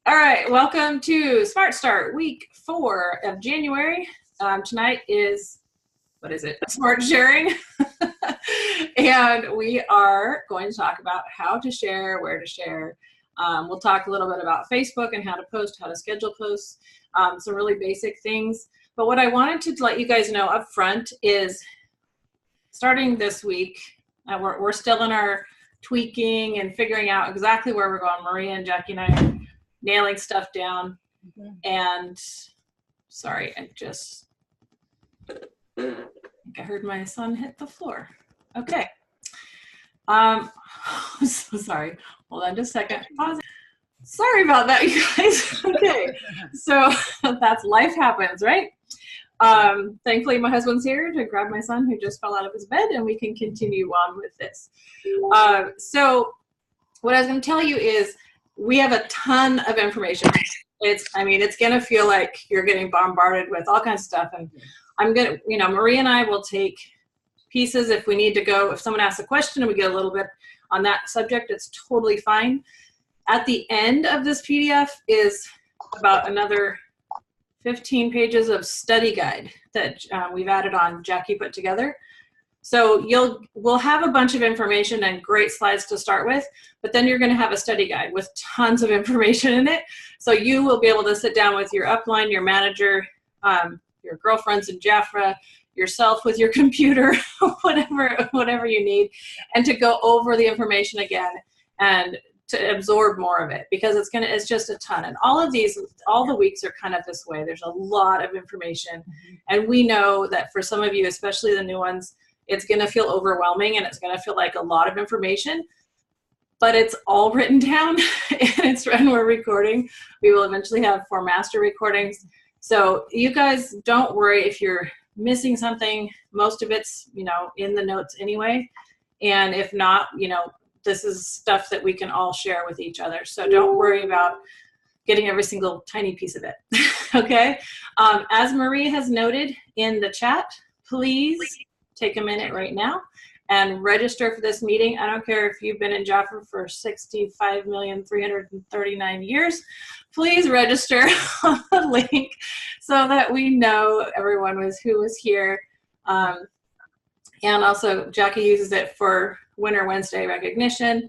All right, welcome to Smart Start week 4 of January. Tonight is, what is it? Smart sharing. And we are going to talk about how to share, where to share. We'll talk a little bit about Facebook and how to post, how to schedule posts, some really basic things. But what I wanted to let you guys know up front is starting this week, we're still in our tweaking and figuring out exactly where we're going. Maria and Jackie and I are nailing stuff down. And sorry, I think I heard my son hit the floor. Okay. So sorry. Hold on just a second. Pause. Sorry about that, you guys. Okay. So that's life happens, right? Thankfully, my husband's here to grab my son who just fell out of his bed, and we can continue on with this. So what I was going to tell you is we have a ton of information. It's going to feel like you're getting bombarded with all kinds of stuff. And I'm going to, Maria and I will take pieces if we need to go. If someone asks a question and we get a little bit on that subject, it's totally fine. At the end of this PDF is about another 15 pages of study guide that we've added on, Jackie put together. So we'll have a bunch of information and great slides to start with, but then you're going to have a study guide with tons of information in it. So you will be able to sit down with your upline, your manager, your girlfriends in Jafra, yourself with your computer, whatever you need, and to go over the information again and to absorb more of it, because it's just a ton. And all the weeks are kind of this way. There's a lot of information. And we know that for some of you, especially the new ones, it's going to feel overwhelming and it's going to feel like a lot of information, but it's all written down and we're recording. We will eventually have 4 master recordings. So you guys don't worry if you're missing something. Most of it's, in the notes anyway. And if not, this is stuff that we can all share with each other. So don't worry about getting every single tiny piece of it. Okay. As Marie has noted in the chat, please take a minute right now and register for this meeting. I don't care if you've been in Jafra for 65,339 years. Please register on the link so that we know everyone who was here. And also Jackie uses it for Winter Wednesday recognition.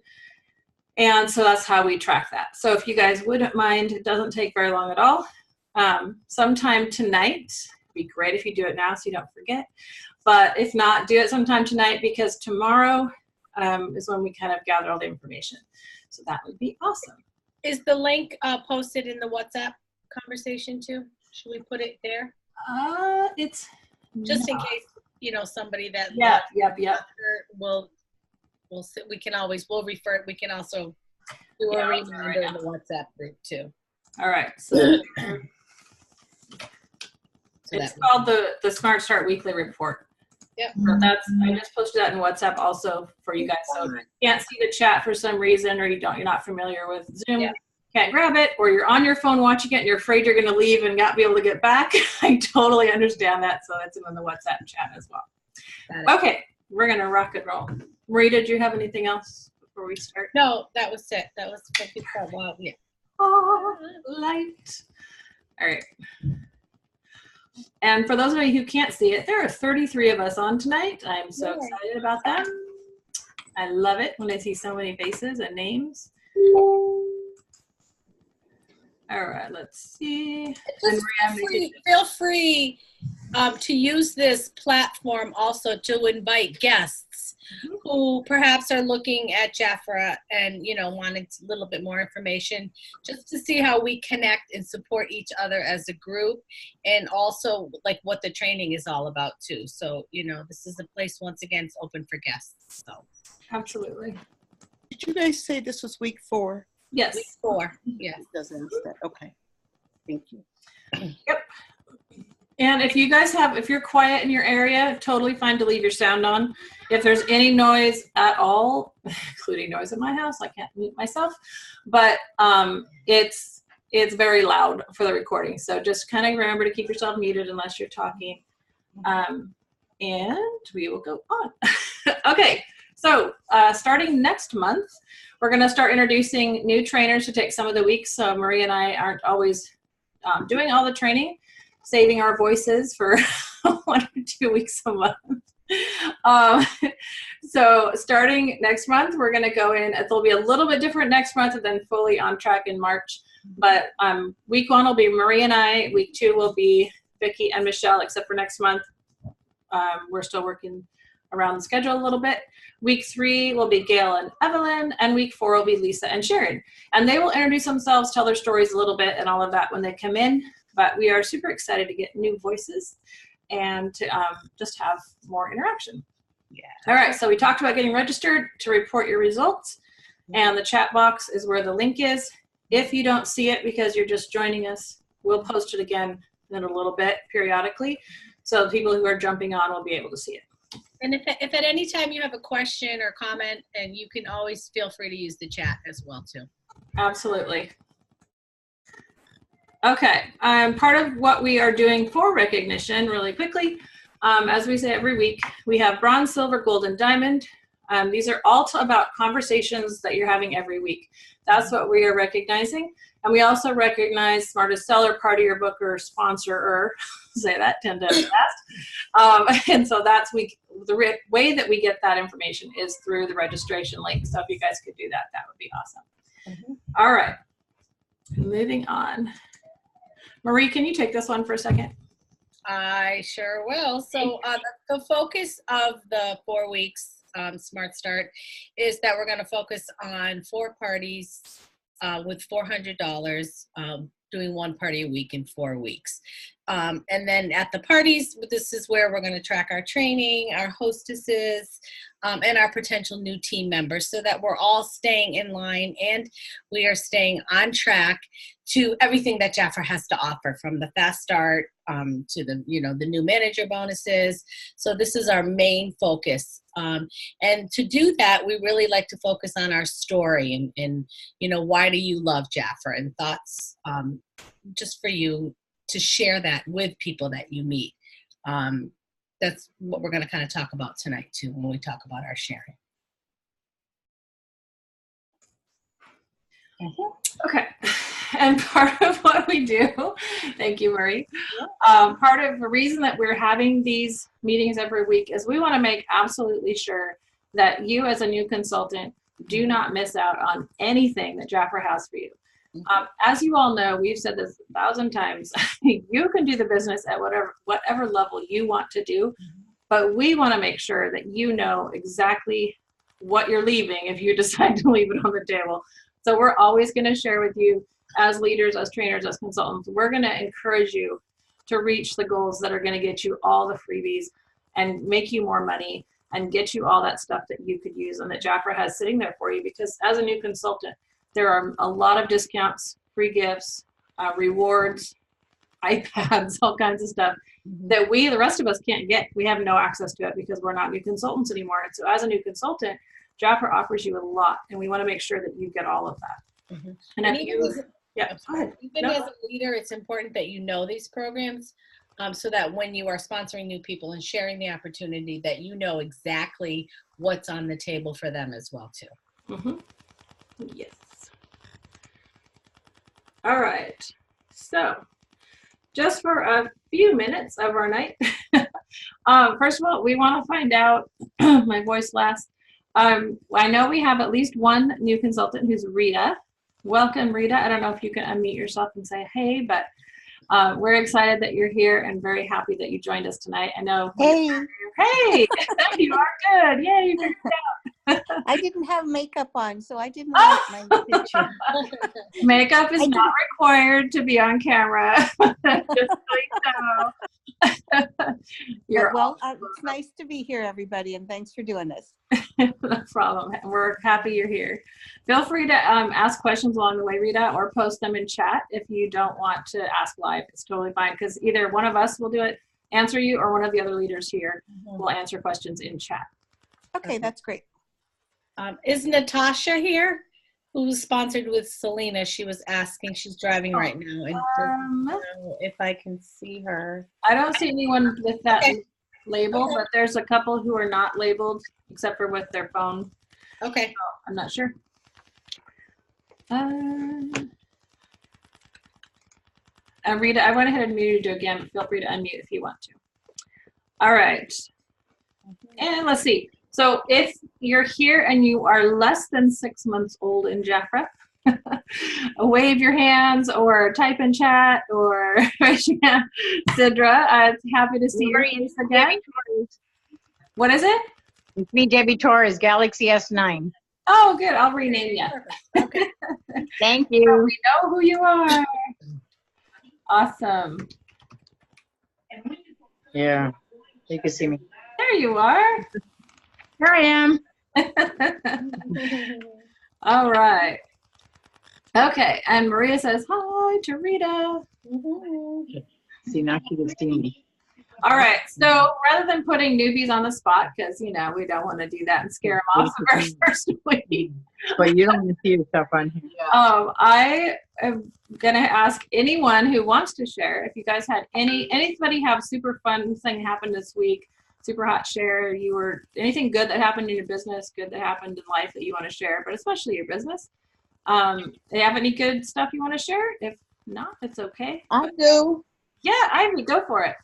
And so that's how we track that. So if you guys wouldn't mind, it doesn't take very long at all. Sometime tonight, it'd be great if you do it now so you don't forget. But if not, do it sometime tonight, because tomorrow is when we kind of gather all the information. So that would be awesome. Is the link posted in the WhatsApp conversation too? Should we put it there? It's just in case, somebody that we'll refer it. We can also do a reminder in the WhatsApp group too. All right. So it's called the Smart Start Weekly Report. Yep. So I just posted that in WhatsApp also for you guys. So if you can't see the chat for some reason, or you're not familiar with Zoom, can't grab it, or you're on your phone watching it and you're afraid you're going to leave and not be able to get back, I totally understand that. So it's in the WhatsApp chat as well. Okay, we're going to rock and roll. Marie, did you have anything else before we start? No, that was it. That was what we thought. Wow, yeah. Oh, light. All right. And for those of you who can't see it, there are 33 of us on tonight. I'm so excited about that. I love it when I see so many faces and names. All right, let's see. Feel free to use this platform also to invite guests who perhaps are looking at Jafra and wanting a little bit more information, just to see how we connect and support each other as a group, and also like what the training is all about too. So this is a place, once again, it's open for guests. So absolutely. Did you guys say this was week 4? Yes. Week 4. Yes. Okay. Thank you. Yep. And if you're quiet in your area, totally fine to leave your sound on. If there's any noise at all, including noise in my house, I can't mute myself, but it's very loud for the recording. So just kind of remember to keep yourself muted unless you're talking. And we will go on. Okay, So starting next month, we're going to start introducing new trainers to take some of the weeks. So Marie and I aren't always doing all the training, saving our voices for 1 or 2 weeks a month. So starting next month, we're going to go in. It'll be a little bit different next month and then fully on track in March. But week 1 will be Marie and I. Week 2 will be Vicki and Michelle, except for next month. We're still working around the schedule a little bit. Week 3 will be Gail and Evelyn, and week 4 will be Lisa and Sharon. And they will introduce themselves, tell their stories a little bit and all of that when they come in. But we are super excited to get new voices and to just have more interaction. Yeah. All right, so we talked about getting registered to report your results, and the chat box is where the link is. If you don't see it because you're just joining us, we'll post it again in a little bit periodically, so the people who are jumping on will be able to see it. And if at any time you have a question or comment, and you can always feel free to use the chat as well too. Absolutely. Okay, part of what we are doing for recognition really quickly, as we say every week, we have bronze, silver, gold, and diamond. These are all about conversations that you're having every week. That's what we are recognizing. And we also recognize smartest seller, partier, booker, sponsorer, say that 10 times fast. And so that's the way that we get that information is through the registration link. So if you guys could do that, that would be awesome. All right, moving on. Marie, can you take this one for a second? I sure will. So the focus of the 4 weeks Smart Start is that we're going to focus on 4 parties with $400, doing 1 party a week in 4 weeks. And then at the parties, this is where we're going to track our training, our hostesses, and our potential new team members, so that we're all staying in line and we are staying on track to everything that Jafra has to offer, from the fast start to the new manager bonuses. So this is our main focus. And to do that, we really like to focus on our story and why do you love Jafra, and thoughts just for you to share that with people that you meet. That's what we're going to kind of talk about tonight too when we talk about our sharing. Okay, and part of what we do, thank you, Marie, part of the reason that we're having these meetings every week is we want to make absolutely sure that you as a new consultant do not miss out on anything that Jafra has for you. As you all know, we've said this 1,000 times, you can do the business at whatever level you want to do, but we want to make sure that you know exactly what you're leaving if you decide to leave it on the table. So we're always going to share with you, as leaders, as trainers, as consultants, we're going to encourage you to reach the goals that are going to get you all the freebies and make you more money and get you all that stuff that you could use and that Jafra has sitting there for you. Because as a new consultant, there are a lot of discounts, free gifts, rewards, iPads, all kinds of stuff that the rest of us can't get. We have no access to it because we're not new consultants anymore. And so as a new consultant, Jafra offers you a lot, and we want to make sure that you get all of that. And if you, even as a leader, it's important that you know these programs, so that when you are sponsoring new people and sharing the opportunity, that you know exactly what's on the table for them as well too. Yes. All right. So just for a few minutes of our night, first of all, we want to find out, my voice last, I know we have at least one new consultant who's Rita. Welcome, Rita. I don't know if you can unmute yourself and say hey, but we're excited that you're here and very happy that you joined us tonight. I know. Hey. Hey, you are good. Yay, you figured it out. I didn't have makeup on, so I didn't want my picture. Makeup is not required to be on camera. Just so you know. Well, it's nice to be here, everybody, and thanks for doing this. No problem. We're happy you're here. Feel free to ask questions along the way, Rita, or post them in chat if you don't want to ask live. It's totally fine, because either one of us will do it, answer you, or one of the other leaders here will answer questions in chat. Okay, that's great. Is Natasha here, who's sponsored with Selena? She was asking, she's driving right now, and doesn't know if I can see her. I don't see anyone with that label, Okay. but there's a couple who are not labeled except for with their phone. Okay. I'm not sure. Rita, I went ahead and muted you again, but feel free to unmute if you want to. All right. And let's see. So if you're here and you are less than 6 months old in Jafra, wave your hands or type in chat or raise your hand. Sidra, I'm happy to see your face again. What is it? It's me, Debbie Torres, Galaxy S9. Oh, good. I'll rename you. Okay. Thank So you. we know who you are. Awesome. Yeah, you can see me. There you are. Here I am. All right. Okay, and Maria says, hi to Rita. See, now she can see me. All right, so rather than putting newbies on the spot, because, we don't want to do that and scare them off the very first week, But you don't want to see yourself on here. I am going to ask anyone who wants to share, if you guys had anybody have super fun thing happen this week, super hot share, anything good that happened in your business, good that happened in life that you want to share, but especially your business. Do you have any good stuff you want to share? If not, it's okay. I do. Yeah, Ivy, go for it.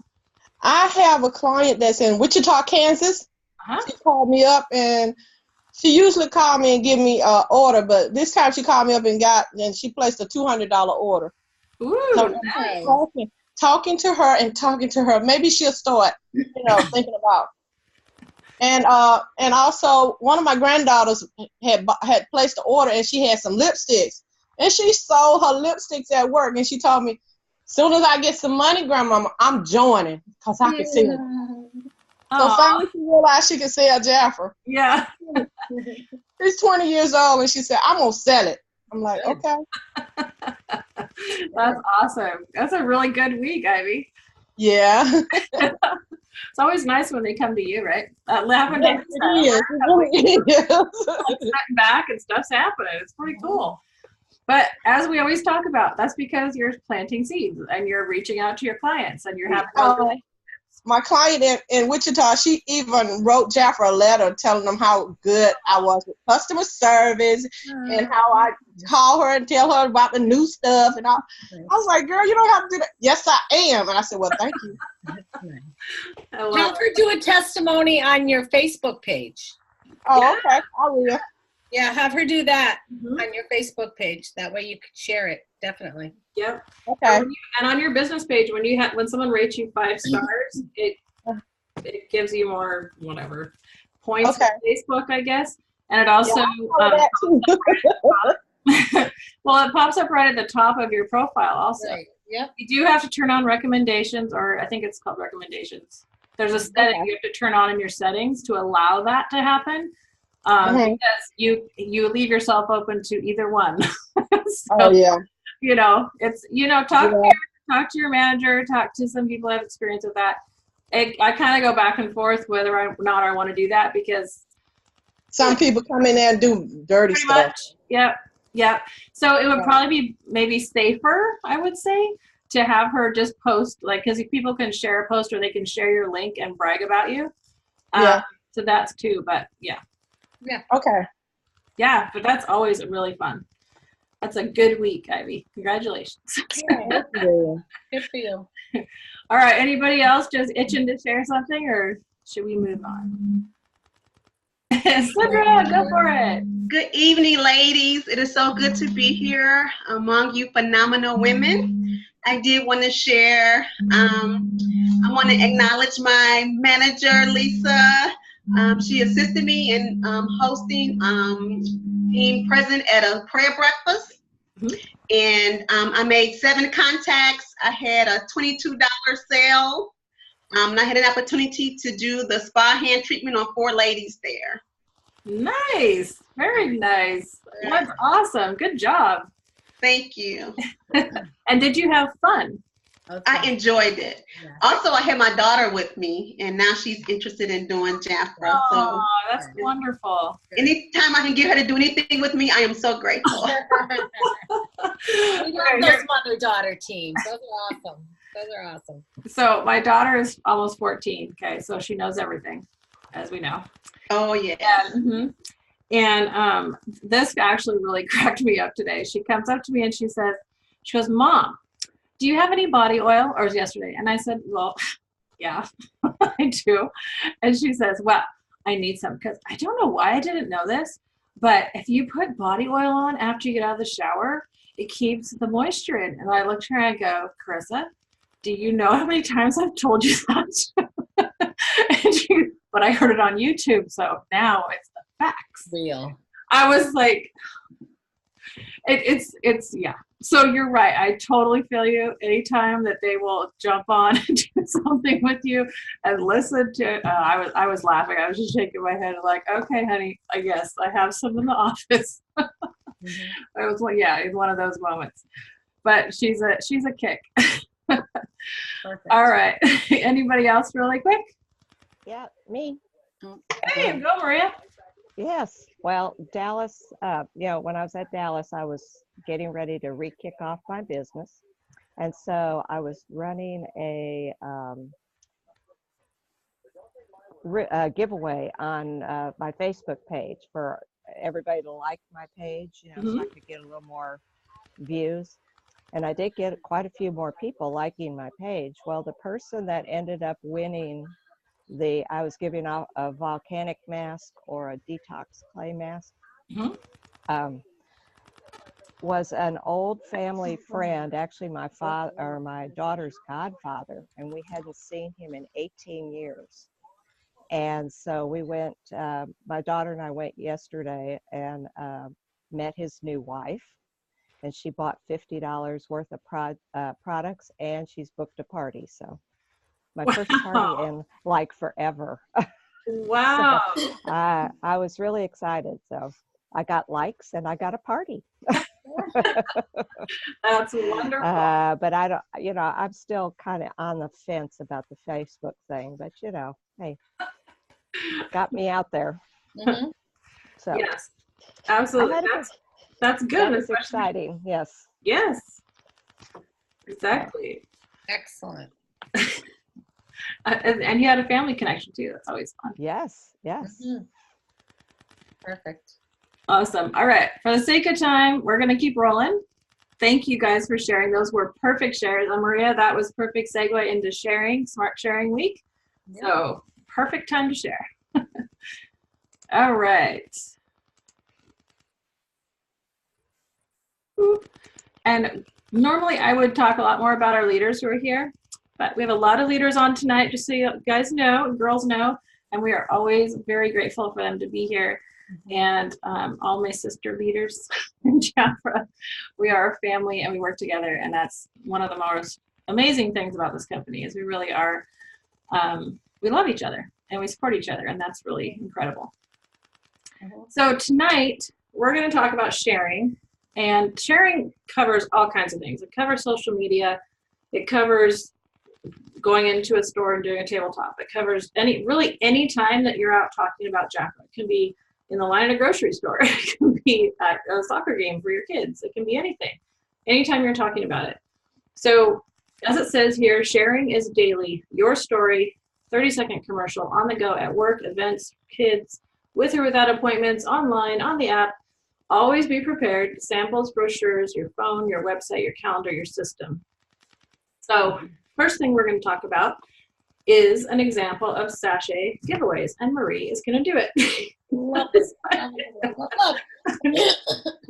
I have a client that's in Wichita, Kansas. Uh-huh. She called me up, and she usually called me and give me an order, but this time she called me up and she placed a $200 order. Ooh, So nice. talking to her. Maybe she'll start, thinking about. And also one of my granddaughters had placed an order, and she had some lipsticks, and she sold her lipsticks at work, and she told me, soon as I get some money, Grandmama, I'm joining because I can sell it. So Aw, finally she realized she could sell Jafra. yeah. She's 20 years old, and she said, I'm going to sell it. I'm like, okay. That's awesome. That's a really good week, Ivy. Yeah. It's always nice when they come to you, right? Lavender, It is. It really is. sitting back and stuff's happening. It's pretty cool. But as we always talk about, that's because you're planting seeds and you're reaching out to your clients and you're having those My client in Wichita, she even wrote Jafra a letter telling them how good I was with customer service and how I call her and tell her about the new stuff. And I was like, girl, you don't have to do that. Yes, I am. And I said, well, thank you. I love Have her do a testimony on your Facebook page. Oh, okay. I will. Yeah, have her do that Mhm. on your Facebook page. That way you can share it, definitely. Yep. Okay. And on your business page, when someone rates you 5 stars, it gives you more points Okay. on Facebook, I guess. And it also Oh, that too. well, it pops up right at the top of your profile also. Right. Yep. You do have to turn on recommendations, or I think it's called recommendations. There's a setting Okay. you have to turn on in your settings to allow that to happen. Mhm. Because you leave yourself open to either one. So, Oh, yeah. it's talk to your manager, talk to some people who have experience with that. I kind of go back and forth whether or not I want to do that because Some people come in there and do dirty pretty stuff. much, yep. So it would Yeah. probably be maybe safer, I would say, to have her just post, because people can share a post or they can share your link and brag about you. Yeah. So that's too, but yeah. Okay. Yeah, but that's always really fun. That's a good week, Ivy. Congratulations. Yeah. Good for you. All right, anybody else just itching to share something, or should we move on? Sandra, go for it. Good evening, ladies. It is so good to be here among you phenomenal women. I did want to share, I want to acknowledge my manager, Lisa. She assisted me in hosting, being present at a prayer breakfast. Mhm. And I made 7 contacts. I had a $22 sale. And I had an opportunity to do the spa hand treatment on 4 ladies there. Nice. Very nice. That's awesome. Good job. Thank you. And did you have fun? I enjoyed it. Also, I had my daughter with me, and now she's interested in doing Jafra. So Oh, that's wonderful. anytime I can get her to do anything with me, I am so grateful. We love those mother-daughter teams. Those are awesome. Those are awesome. So my daughter is almost 14. Okay, so she knows everything, as we know. Oh yeah. And this actually really cracked me up today. She comes up to me and she goes, Mom, do you have any body oil? Or it was yesterday. And I said, well, yeah, I do. And she says, well, I need some, because I don't know why I didn't know this, but if you put body oil on after you get out of the shower, it keeps the moisture in. And I looked at her and I go, Carissa, do you know how many times I've told you that? But I heard it on YouTube, so now it's the facts. Real. I was like, it's yeah. So you're right. I totally feel you. Anytime that they will jump on and do something with you and listen to, I was laughing. I was just shaking my head like, okay, honey, I guess I have some in the office. It was like, yeah, it's one of those moments. But she's a kick. Perfect. All right. Anybody else really quick? Yeah, me. Hey, go Maria. Yes. Well, Dallas, when I was at Dallas, I was getting ready to re-kick off my business. And so I was running a giveaway on my Facebook page for everybody to like my page, so I could get a little more views. And I did get quite a few more people liking my page. Well, the person that ended up winning I was giving out a volcanic mask or a detox clay mask, was an old family friend, actually my father or my daughter's godfather, and we hadn't seen him in 18 years. And so we went, my daughter and I went yesterday and met his new wife, and she bought $50 worth of products, and she's booked a party. So my first party in like forever. Wow. So, I was really excited. So I got likes and I got a party. That's wonderful. But I don't, I'm still kind of on the fence about the Facebook thing, but hey, got me out there. So yes, absolutely. That's good. That is exciting. Yes. Yes. Exactly. Excellent. And you had a family connection too. That's always fun. Yes. Perfect. Awesome. All right. For the sake of time, we're going to keep rolling. Thank you guys for sharing. Those were perfect shares. And Maria, that was perfect segue into sharing, Smart Sharing Week. Yeah. So perfect time to share. All right. And normally I would talk a lot more about our leaders who are here, but we have a lot of leaders on tonight, just so you guys know, girls know, and we are always very grateful for them to be here. And all my sister leaders in Jafra, we are a family and we work together, and that's one of the most amazing things about this company is we really are, we love each other and we support each other, and that's really incredible. So tonight we're going to talk about sharing, and sharing covers all kinds of things. It covers social media, it covers going into a store and doing a tabletop, it covers any time that you're out talking about Jafra. It can be in the line at a grocery store, it can be at a soccer game for your kids, it can be anything, anytime you're talking about it. So as it says here, sharing is daily, your story, 30-second commercial, on the go, at work, events, kids, with or without appointments, online, on the app. Always be prepared. Samples, brochures, your phone, your website, your calendar, your system. So first thing we're going to talk about is an example of sachet giveaways, and Marie is going to do it. Love this. Love.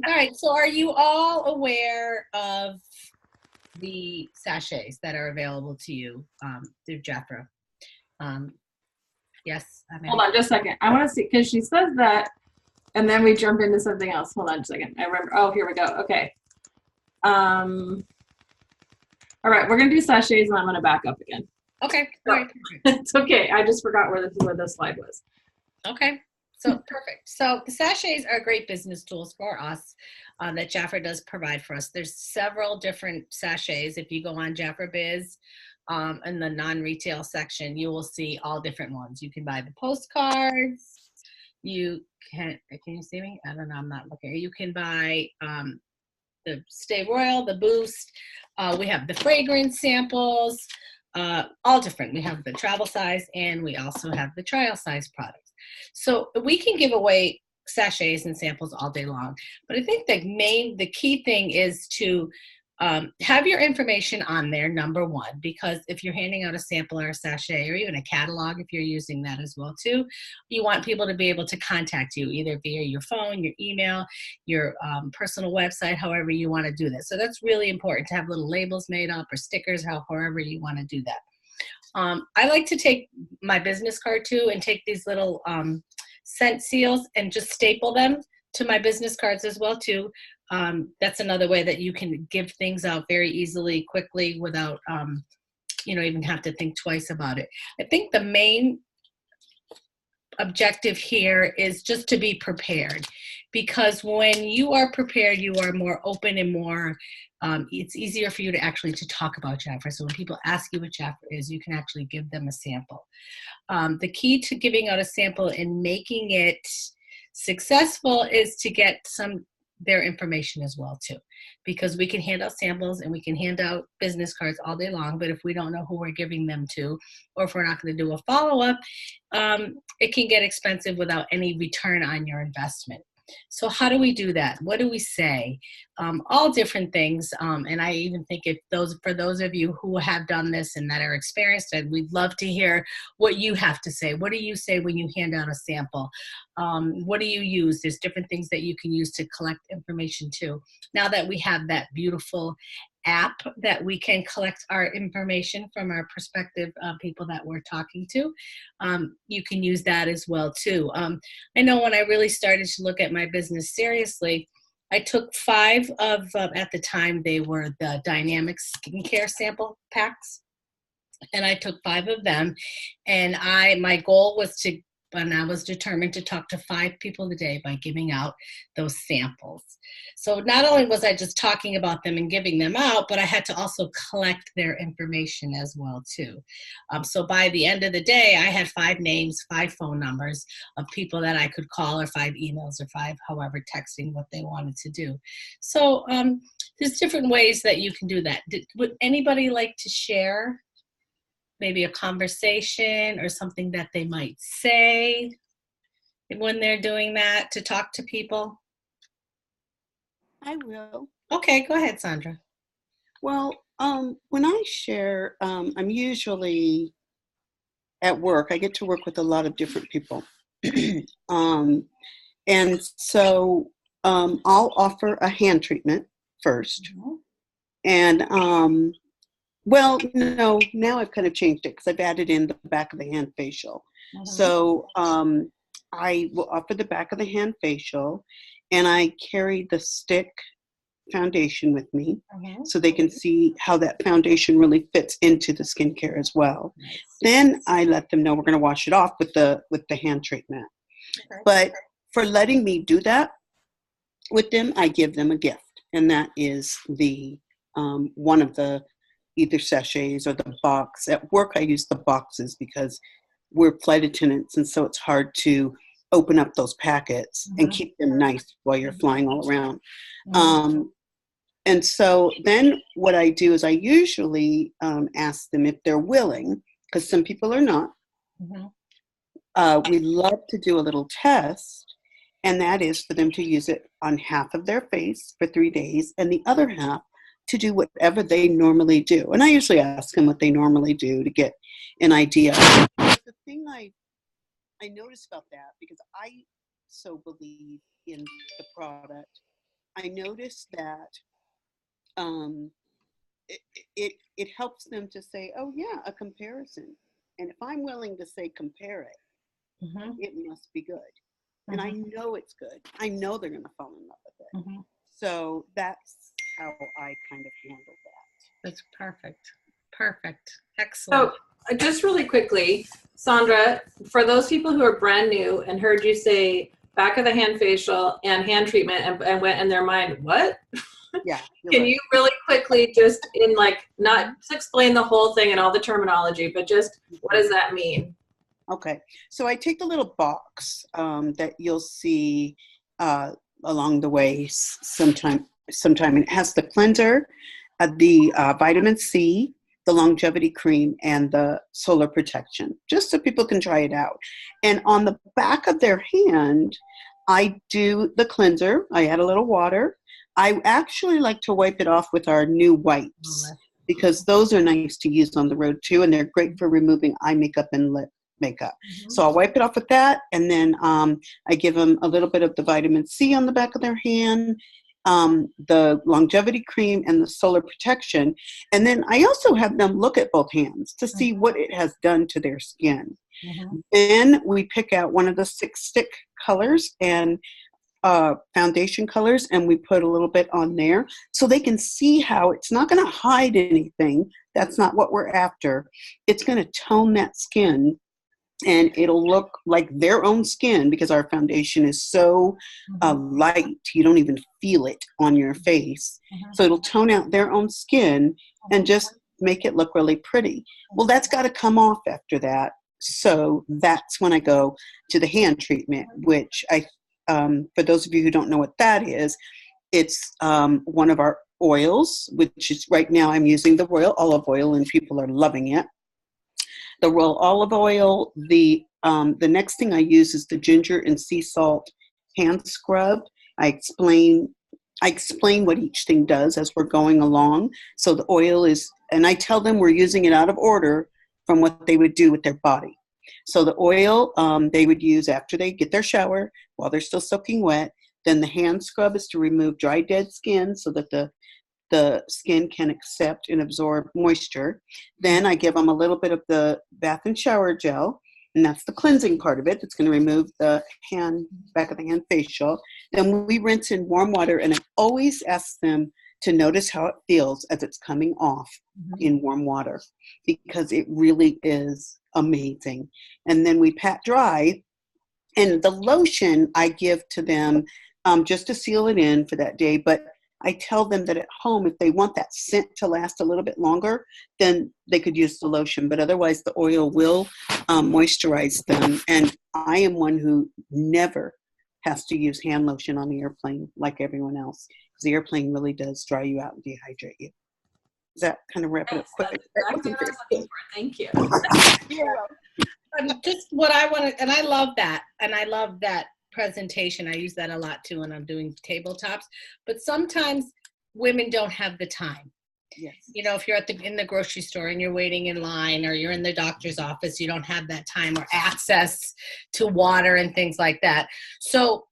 All right, so are you all aware of the sachets that are available to you through Jafra? Yes. Hold on just a second. I want to see, because she says that, and then we jump into something else. Hold on a second. I remember. Oh, here we go. Okay. All right, we're going to do sachets, and I'm going to back up again. Okay. All right. It's okay. I just forgot where the slide was. Okay. So perfect. So the sachets are great business tools for us that Jafra does provide for us. There's several different sachets. If you go on Jafra Biz in the non-retail section, you will see all different ones. You can buy the postcards. You can you see me? I don't know. I'm not looking. You can buy the Stay Royal, the Boost. We have the fragrance samples, all different. We have the travel size and we also have the trial size products. So we can give away sachets and samples all day long. But I think the key thing is to have your information on there, number one, because if you're handing out a sample or a sachet or even a catalog, if you're using that as well too, you want people to be able to contact you either via your phone, your email, your personal website, however you want to do that. So that's really important to have little labels made up or stickers, however you want to do that. I like to take my business card too and take these little scent seals and just staple them to my business cards as well too. That's another way that you can give things out very easily, quickly, without even have to think twice about it. I think the main objective here is just to be prepared, because when you are prepared, you are more open and more it's easier for you to actually to talk about Jafra. So when people ask you what Jafra is, you can actually give them a sample. The key to giving out a sample and making it successful is to get their information as well too, because we can hand out samples and we can hand out business cards all day long, but if we don't know who we're giving them to, or if we're not going to do a follow-up, it can get expensive without any return on your investment. So how do we do that? What do we say? All different things. And I even think for those of you who have done this and that are experienced, we'd love to hear what you have to say. What do you say when you hand out a sample? What do you use? There's different things that you can use to collect information too. Now that we have that beautiful app that we can collect our information from our prospective people that we're talking to, you can use that as well too. I know when I really started to look at my business seriously, I took 5 of, at the time they were the Dynamic Skincare sample packs, and I took 5 of them, and my goal was and I was determined to talk to 5 people a day by giving out those samples. So not only was I just talking about them and giving them out, but I had to also collect their information as well too. So by the end of the day, I had 5 names, 5 phone numbers of people that I could call, or 5 emails, or 5, however, texting what they wanted to do. So there's different ways that you can do that. Would anybody like to share maybe a conversation or something that they might say when they're doing that to talk to people? I will. Okay, go ahead, Sandra. Well, when I share, I'm usually at work. I get to work with a lot of different people. And so I'll offer a hand treatment first. Mm-hmm. And well, no, now I've kind of changed it because I've added in the back of the hand facial. Mm-hmm. So I will offer the back of the hand facial, and I carry the stick foundation with me, mm-hmm. so they can see how that foundation really fits into the skincare as well. Nice. Then I let them know we're going to wash it off with the hand treatment. Okay. But for letting me do that with them, I give them a gift, and that is the one of the either sachets or the box. At work, I use the boxes because we're flight attendants, and so it's hard to open up those packets, mm-hmm. and keep them nice while you're flying all around. Mm-hmm. And so then what I do is I usually ask them if they're willing, because some people are not. Mm-hmm. We love to do a little test, and that is for them to use it on half of their face for 3 days, and the other half to do whatever they normally do. And I usually ask them what they normally do to get an idea. The thing I noticed about that, because I so believe in the product, I noticed that it helps them to say, oh yeah, a comparison. And if I'm willing to say compare it, mm-hmm. it must be good. Mm-hmm. And I know it's good. I know they're going to fall in love with it. Mm-hmm. So that's how I kind of handle that. That's perfect. Perfect. Excellent. So just really quickly, Sandra, for those people who are brand new and heard you say back of the hand facial and hand treatment and went in their mind, what? Yeah. Can you really quickly just not explain the whole thing and all the terminology, but just what does that mean? Okay. So I take the little box that you'll see along the way sometime, and it has the cleanser, the vitamin C, the longevity cream, and the solar protection, just so people can try it out. And on the back of their hand, I do the cleanser. I add a little water. I actually like to wipe it off with our new wipes because those are nice to use on the road too, and they're great for removing eye makeup and lip makeup. So I'll wipe it off with that, and then I give them a little bit of the vitamin C on the back of their hand, the longevity cream, and the solar protection. And then I also have them look at both hands to see what it has done to their skin. Then we pick out one of the 6 stick colors and foundation colors, and we put a little bit on there so they can see how it's not going to hide anything. That's not what we're after. It's going to tone that skin, and it'll look like their own skin because our foundation is so light, you don't even feel it on your face. So it'll tone out their own skin and just make it look really pretty. Well, that's got to come off after that. So that's when I go to the hand treatment, which for those of you who don't know what that is, it's one of our oils, which is right now I'm using the royal olive oil, and people are loving it. The royal olive oil. The next thing I use is the ginger and sea salt hand scrub. I explain what each thing does as we're going along. So the oil is, and I tell them we're using it out of order from what they would do with their body. So the oil they would use after they get their shower while they're still soaking wet. Then the hand scrub is to remove dry, dead skin so that the skin can accept and absorb moisture. Then I give them a little bit of the bath and shower gel, and that's the cleansing part of it. It's going to remove the back of the hand facial. Then we rinse in warm water, and I always ask them to notice how it feels as it's coming off in warm water, because it really is amazing. And then we pat dry, and the lotion I give to them just to seal it in for that day. But I tell them that at home, if they want that scent to last a little bit longer, then they could use the lotion. But otherwise, the oil will moisturize them. And I am one who never has to use hand lotion on the airplane like everyone else, because the airplane really does dry you out and dehydrate you. Does that kind of wrap it up quick? That's exactly what I was looking for. Thank you. Just what I want to, and I love that. And I love that presentation. I use that a lot too when I'm doing tabletops. But sometimes women don't have the time. Yes. You know, if you're in the grocery store and you're waiting in line, or you're in the doctor's office, you don't have that time or access to water and things like that. So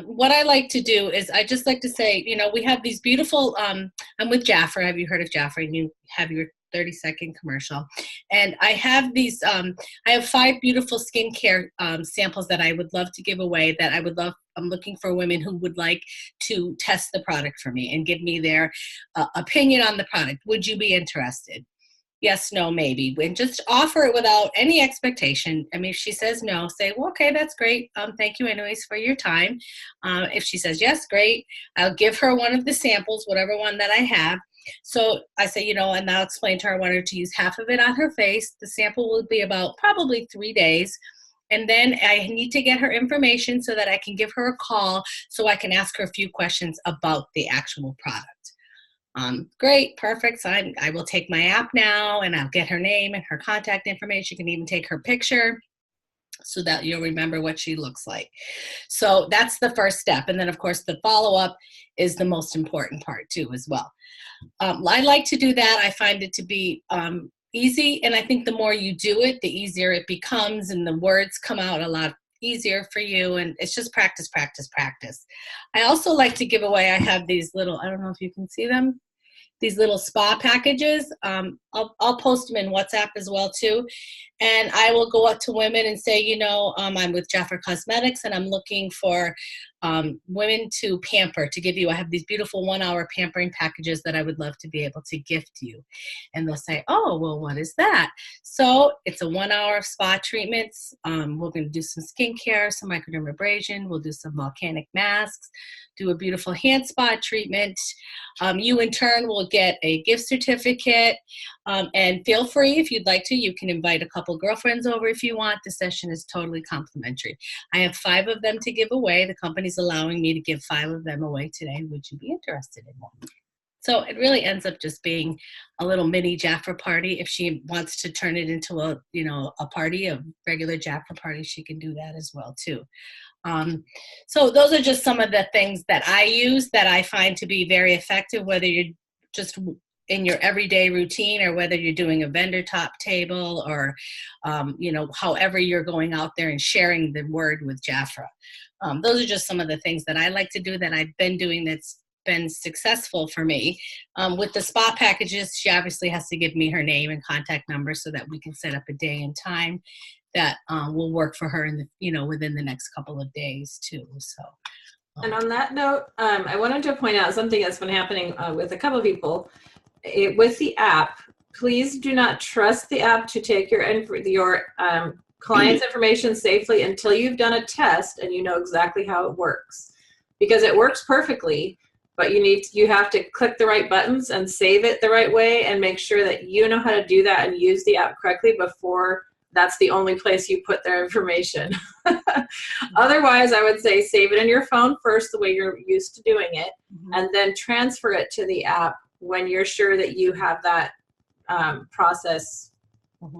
what I like to do is I just like to say, you know, we have these beautiful, I'm with Jafra. Have you heard of Jafra? And you have your 30-second commercial. And I have these, I have 5 beautiful skincare samples that I would love to give away, that I would love. I'm looking for women who would like to test the product for me and give me their opinion on the product. Would you be interested? Yes, no, maybe. And just offer it without any expectation. I mean, if she says no, say, well, okay, that's great. Thank you anyways for your time. If she says yes, great. I'll give her one of the samples, whatever one that I have. So I say, you know, and I'll explain to her I want her to use half of it on her face. The sample will be about probably 3 days. And then I need to get her information so that I can give her a call so I can ask her a few questions about the actual product. Great, perfect. So I will take my app now, and I'll get her name and her contact information. You can even take her picture so that you'll remember what she looks like. So that's the first step. And then, of course, the follow-up is the most important part too as well. I like to do that. I find it to be easy, and I think the more you do it, the easier it becomes, and the words come out a lot easier for you, and it's just practice, practice, practice. I also like to give away, I have these little, I don't know if you can see them, these little spa packages. I'll post them in WhatsApp as well too. And I will go up to women and say, you know, I'm with Jafra Cosmetics, and I'm looking for women to pamper, to give you. I have these beautiful 1-hour pampering packages that I would love to be able to gift you. And they'll say, oh, well, what is that? So it's a 1-hour of spa treatments. We're going to do some skincare, some microdermabrasion. We'll do some volcanic masks, do a beautiful hand spa treatment. You in turn will get a gift certificate. And feel free, if you'd like to, you can invite a couple girlfriends over if you want. The session is totally complimentary. I have 5 of them to give away. The company's allowing me to give 5 of them away today. Would you be interested in one? So it really ends up just being a little mini Jafra party. If she wants to turn it into a, you know, a party, a regular Jafra party, she can do that as well too. So those are just some of the things that I use that I find to be very effective, whether you're just in your everyday routine or whether you're doing a vendor top table or, you know, however you're going out there and sharing the word with Jafra. Those are just some of the things that I like to do that I've been doing that's been successful for me. With the spa packages, she obviously has to give me her name and contact number so that we can set up a day and time that will work for her in the, you know, within the next couple of days too. So. And on that note, I wanted to point out something that's been happening with a couple of people. With the app, please do not trust the app to take your client's information safely until you've done a test and you know exactly how it works. Because it works perfectly, but you have to click the right buttons and save it the right way and make sure that you know how to do that and use the app correctly before that's the only place you put their information. Otherwise, I would say save it in your phone first the way you're used to doing it, and then transfer it to the app when you're sure that you have that process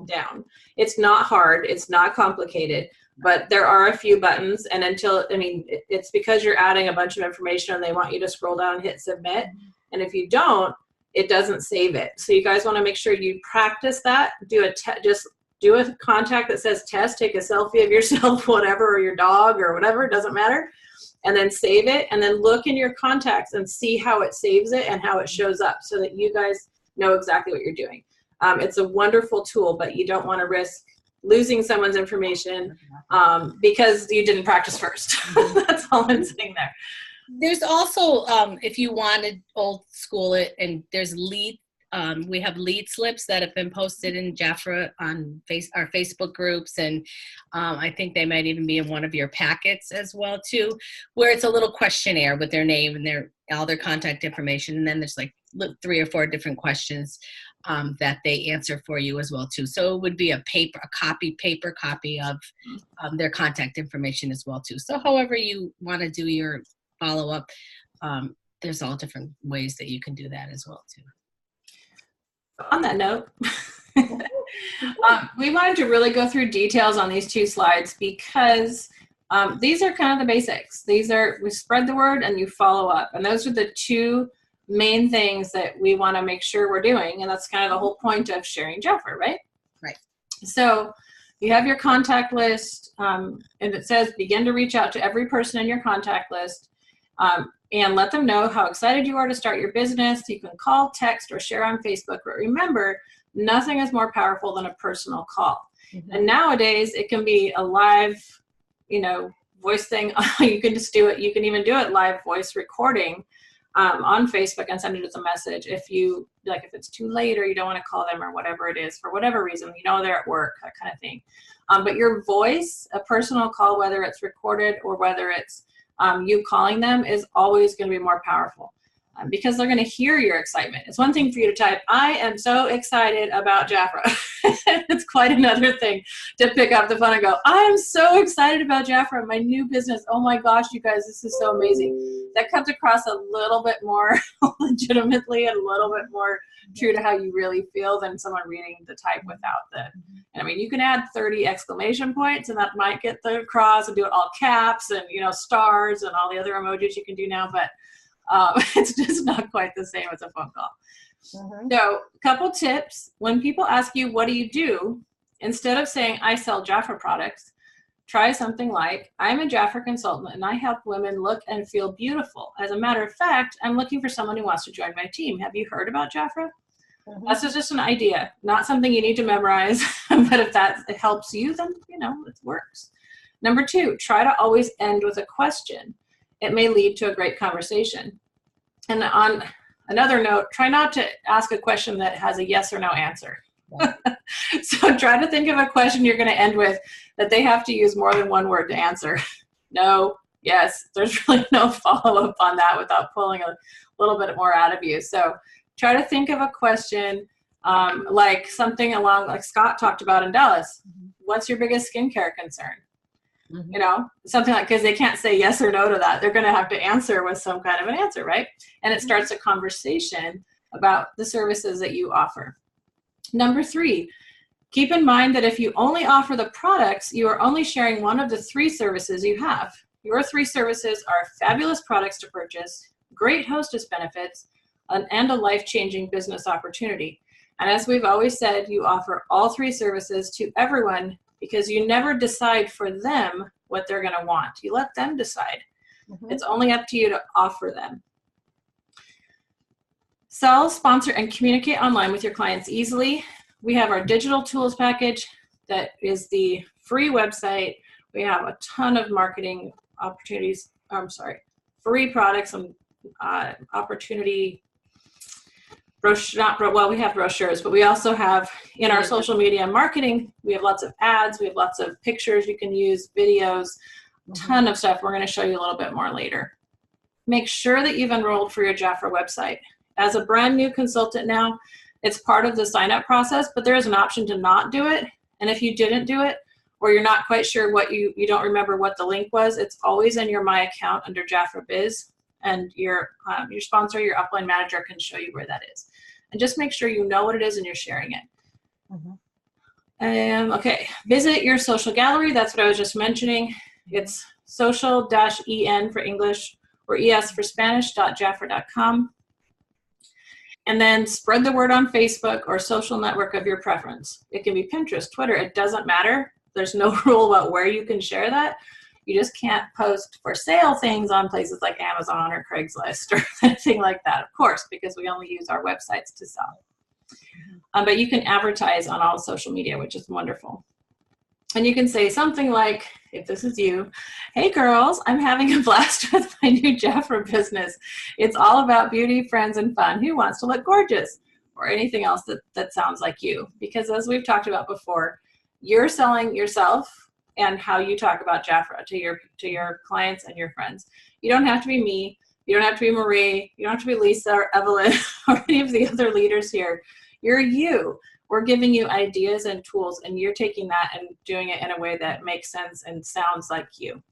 down. It's not hard, it's not complicated, but there are a few buttons, and it's because you're adding a bunch of information and they want you to scroll down and hit submit, and if you don't, it doesn't save it. So you guys want to make sure you practice that. Just do a contact that says test, take a selfie of yourself, whatever, or your dog or whatever, it doesn't matter, and then save it, and then look in your contacts and see how it saves it and how it shows up so that you guys know exactly what you're doing. It's a wonderful tool, but you don't want to risk losing someone's information because you didn't practice first. That's all I'm saying there. There's also, if you want to old school it, and there's we have lead slips that have been posted in Jafra on our Facebook groups, and I think they might even be in one of your packets as well too, where it's a little questionnaire with their name and all their contact information, and then there's like 3 or 4 different questions that they answer for you as well too. So it would be a paper copy of their contact information as well too. So however you want to do your follow-up, there's all different ways that you can do that as well too. On that note, we wanted to really go through details on these 2 slides because these are kind of the basics. We spread the word and you follow up. And those are the 2 main things that we want to make sure we're doing. And that's kind of the whole point of sharing Jafra, right? Right. So you have your contact list, and it says begin to reach out to every person in your contact list. And let them know how excited you are to start your business. You can call, text, or share on Facebook. But remember, nothing is more powerful than a personal call. And nowadays, it can be a live, voice thing. You can just do it. You can even do it live voice recording on Facebook and send it as a message. If it's too late or you don't want to call them or whatever it is, for whatever reason, they're at work, that kind of thing. But your voice, a personal call, whether it's recorded or whether it's you calling them, is always going to be more powerful because they're going to hear your excitement. It's one thing for you to type, I am so excited about Jafra. It's quite another thing to pick up the phone and go, I am so excited about Jafra, my new business. Oh my gosh, you guys, this is so amazing. That comes across a little bit more legitimately and a little bit more true to how you really feel than someone reading the type without you can add 30 exclamation points and that might get the across, and do it all caps and, stars and all the other emojis you can do now, but it's just not quite the same as a phone call. So a couple tips. When people ask you, what do you do? Instead of saying, I sell Jafra products, try something like, I'm a Jafra consultant and I help women look and feel beautiful. As a matter of fact, I'm looking for someone who wants to join my team. Have you heard about Jafra? That's just an idea, not something you need to memorize, but if that helps you, then, it works. Number 2, try to always end with a question. It may lead to a great conversation. And on another note, try not to ask a question that has a yes or no answer. So try to think of a question you're going to end with that they have to use more than one word to answer. No, yes, there's really no follow-up on that without pulling a little bit more out of you. So try to think of a question like something along like Scott talked about in Dallas. What's your biggest skincare concern? You know, something like, because they can't say yes or no to that. They're going to have to answer with some kind of an answer, right? And it starts a conversation about the services that you offer. Number 3, keep in mind that if you only offer the products, you are only sharing one of the 3 services you have. Your 3 services are fabulous products to purchase, great hostess benefits, and a life-changing business opportunity. And as we've always said, you offer all 3 services to everyone because you never decide for them what they're going to want. You let them decide. It's only up to you to offer them. Sell, sponsor, and communicate online with your clients easily. We have our digital tools package that is the free website. We have a ton of marketing opportunities. Free products and opportunity. We have brochures, but we also have in our social media marketing, we have lots of ads, we have lots of pictures you can use, videos, a ton of stuff. We're going to show you a little bit more later. Make sure that you've enrolled for your Jafra website. As a brand new consultant now, it's part of the sign up process, but there is an option to not do it. And if you didn't do it, or you're not quite sure what you don't remember what the link was, it's always in your My Account under Jafra Biz, and your sponsor, your upline manager can show you where that is. And just make sure you know what it is and you're sharing it. Okay, visit your social gallery. That's what I was just mentioning. It's social-en for English or es for Spanish, .jafra.com. And then spread the word on Facebook or social network of your preference. It can be Pinterest, Twitter, it doesn't matter. There's no rule about where you can share that. You just can't post for sale things on places like Amazon or Craigslist or anything like that, of course, because we only use our websites to sell. But you can advertise on all social media, which is wonderful. And you can say something like, if this is you, hey girls, I'm having a blast with my new Jafra business. It's all about beauty, friends, and fun. Who wants to look gorgeous? Or anything else that sounds like you. Because as we've talked about before, you're selling yourself and how you talk about Jafra to your clients and your friends. You don't have to be me. You don't have to be Marie. You don't have to be Lisa or Evelyn or any of the other leaders here. You're you. We're giving you ideas and tools, and you're taking that and doing it in a way that makes sense and sounds like you.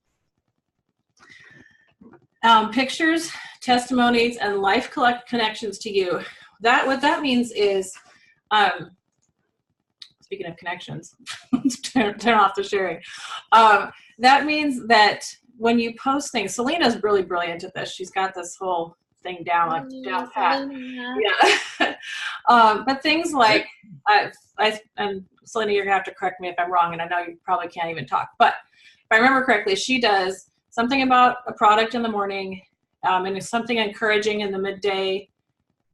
Pictures, testimonies, and life connections to you. What that means is, speaking of connections, turn off the sharing. That means that when you post things, Selena's really brilliant at this. She's got this whole thing down, like down pat. Yeah. But things like, and Selena, you're gonna have to correct me if I'm wrong, and I know you probably can't even talk, but if I remember correctly, she does something about a product in the morning, and it's something encouraging in the midday,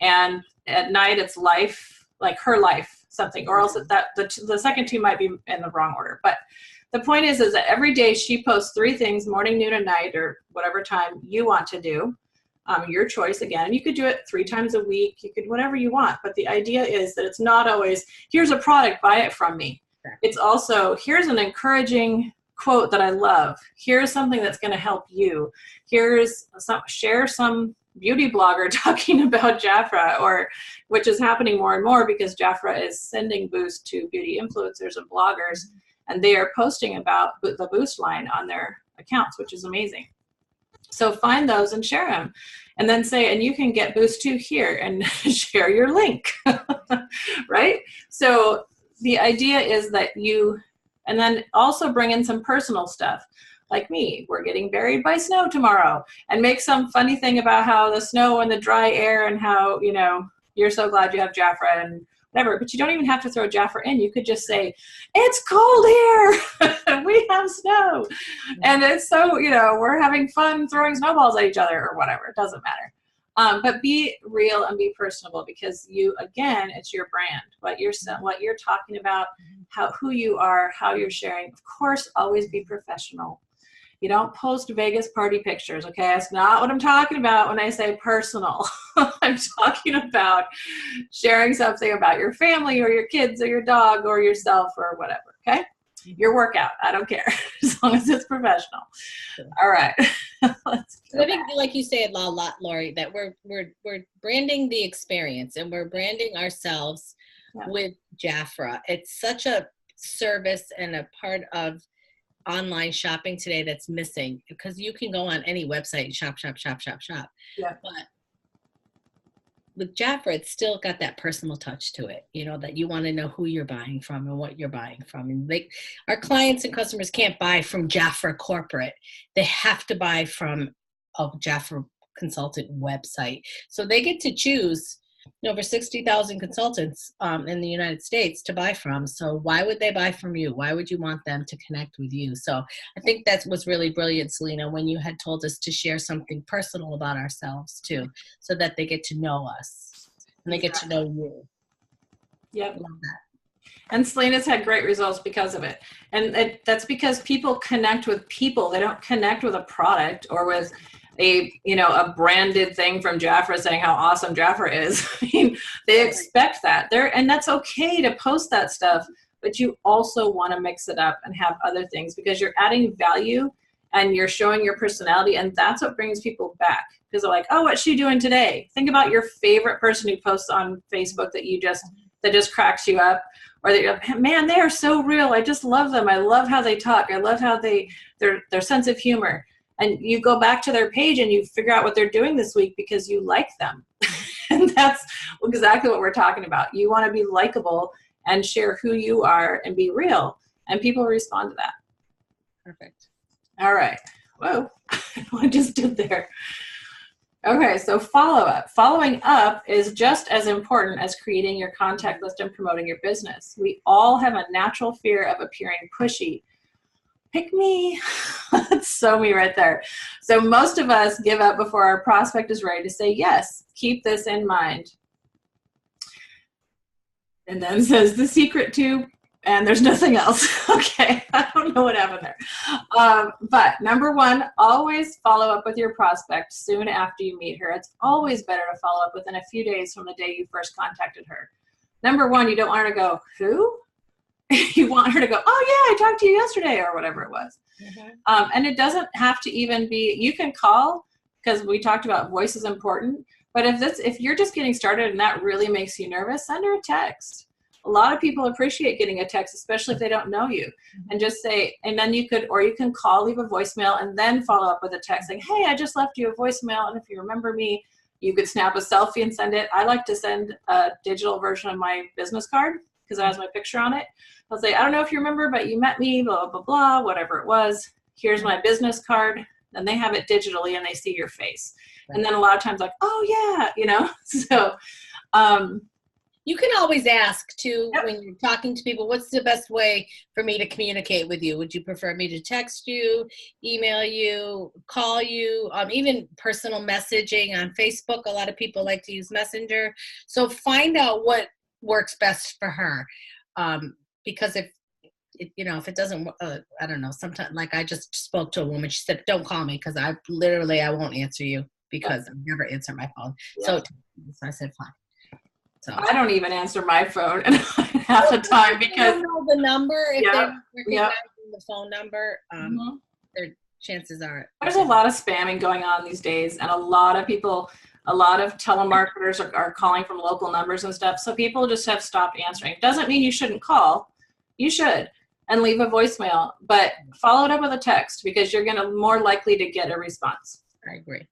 and at night it's life, like her life, something, or else the second 2 might be in the wrong order. But the point is that every day she posts 3 things, morning, noon, and night, or whatever time you want to do. Your choice again, and you could do it 3 times a week. You could whatever you want, but the idea is that it's not always here's a product, buy it from me. Sure. It's also here's an encouraging quote that I love. Here's something that's going to help you. Share some beauty blogger talking about Jafra, or which is happening more and more because Jafra is sending boost to beauty influencers and bloggers, and they are posting about the Boost line on their accounts, which is amazing. So find those and share them, and then say, and you can get Boost 2 here, and share your link, right? So the idea is that and then also bring in some personal stuff. Like me, we're getting buried by snow tomorrow, and make some funny thing about how the snow and the dry air and how, you're so glad you have Jafra and whatever, but you don't even have to throw Jafra in. You could just say, it's cold here, we have snow. And it's so, we're having fun throwing snowballs at each other or whatever, it doesn't matter. But be real and be personable, because again, it's your brand, what you're talking about, who you are, how you're sharing. Of course, always be professional. You don't post Vegas party pictures, okay? That's not what I'm talking about when I say personal. I'm talking about sharing something about your family or your kids or your dog or yourself or whatever, okay? Your workout, I don't care, as long as it's professional. All right. I think, like you say a lot, Lori, that we're branding the experience, and we're branding ourselves with Jafra. It's such a service and a part of online shopping today that's missing, because you can go on any website and shop. Yeah. But with Jafra, it's still got that personal touch to it, that you want to know who you're buying from and what you're buying from. And our clients and customers can't buy from Jafra corporate. They have to buy from a Jafra consultant website. So they get to choose over 60,000 consultants in the United States to buy from. So why would they buy from you? Why would you want them to connect with you? So I think that was really brilliant, Selena, when you had told us to share something personal about ourselves too, so that they get to know us and they get to know you. Yep. Love that. And Selena's had great results because of it. And that's because people connect with people. They don't connect with a product or with a branded thing from Jafra saying how awesome Jafra is. I mean, they expect that and that's okay to post that stuff, but you also want to mix it up and have other things, because you're adding value and you're showing your personality, and that's what brings people back, because they're like, oh, what's she doing today? Think about your favorite person who posts on Facebook that just cracks you up, or that you're like, man, they are so real. I just love them. I love how they talk. I love how their sense of humor. And you go back to their page and you figure out what they're doing this week because you like them. And that's exactly what we're talking about. You want to be likable and share who you are and be real. And people respond to that. Perfect. All right. Whoa. What I just did there. Okay, so follow-up. Following up is just as important as creating your contact list and promoting your business. We all have a natural fear of appearing pushy. Pick me. That's so me right there. So most of us give up before our prospect is ready to say yes. Keep this in mind. And then says the secret to, and there's nothing else. Okay, I don't know what happened there. But number one, always follow up with your prospect soon after you meet her. It's always better to follow up within a few days from the day you first contacted her. Number one, you don't want her to go, who? You want her to go, oh yeah, I talked to you yesterday, or whatever it was. Mm-hmm. And it doesn't have to even be, you can call, because we talked about voice is important, but if you're just getting started and that really makes you nervous, send her a text. A lot of people appreciate getting a text, especially if they don't know you, and just say, and then you can call, leave a voicemail, and then follow up with a text saying, hey, I just left you a voicemail, and if you remember me, you could snap a selfie and send it. I like to send a digital version of my business card because it has my picture on it. I'll say, I don't know if you remember, but you met me, blah, blah, blah, whatever it was. Here's my business card. Then they have it digitally and they see your face. Right. And then a lot of times like, oh yeah, so. You can always ask too, yep, when you're talking to people, what's the best way for me to communicate with you? Would you prefer me to text you, email you, call you, even personal messaging on Facebook? A lot of people like to use Messenger. So find out what works best for her. Because if it doesn't, I don't know, sometimes, like I just spoke to a woman, she said, don't call me because I won't answer you because I never answer my phone. Yep. So I said, fine. So I don't even answer my phone half the time because I don't know the number. If they're recognizing the phone number, their chances are. There's a lot of spamming going on these days, and a lot of telemarketers are calling from local numbers and stuff. So people just have stopped answering. Doesn't mean you shouldn't call. You should, and leave a voicemail, but follow it up with a text because you're more likely to get a response. I agree.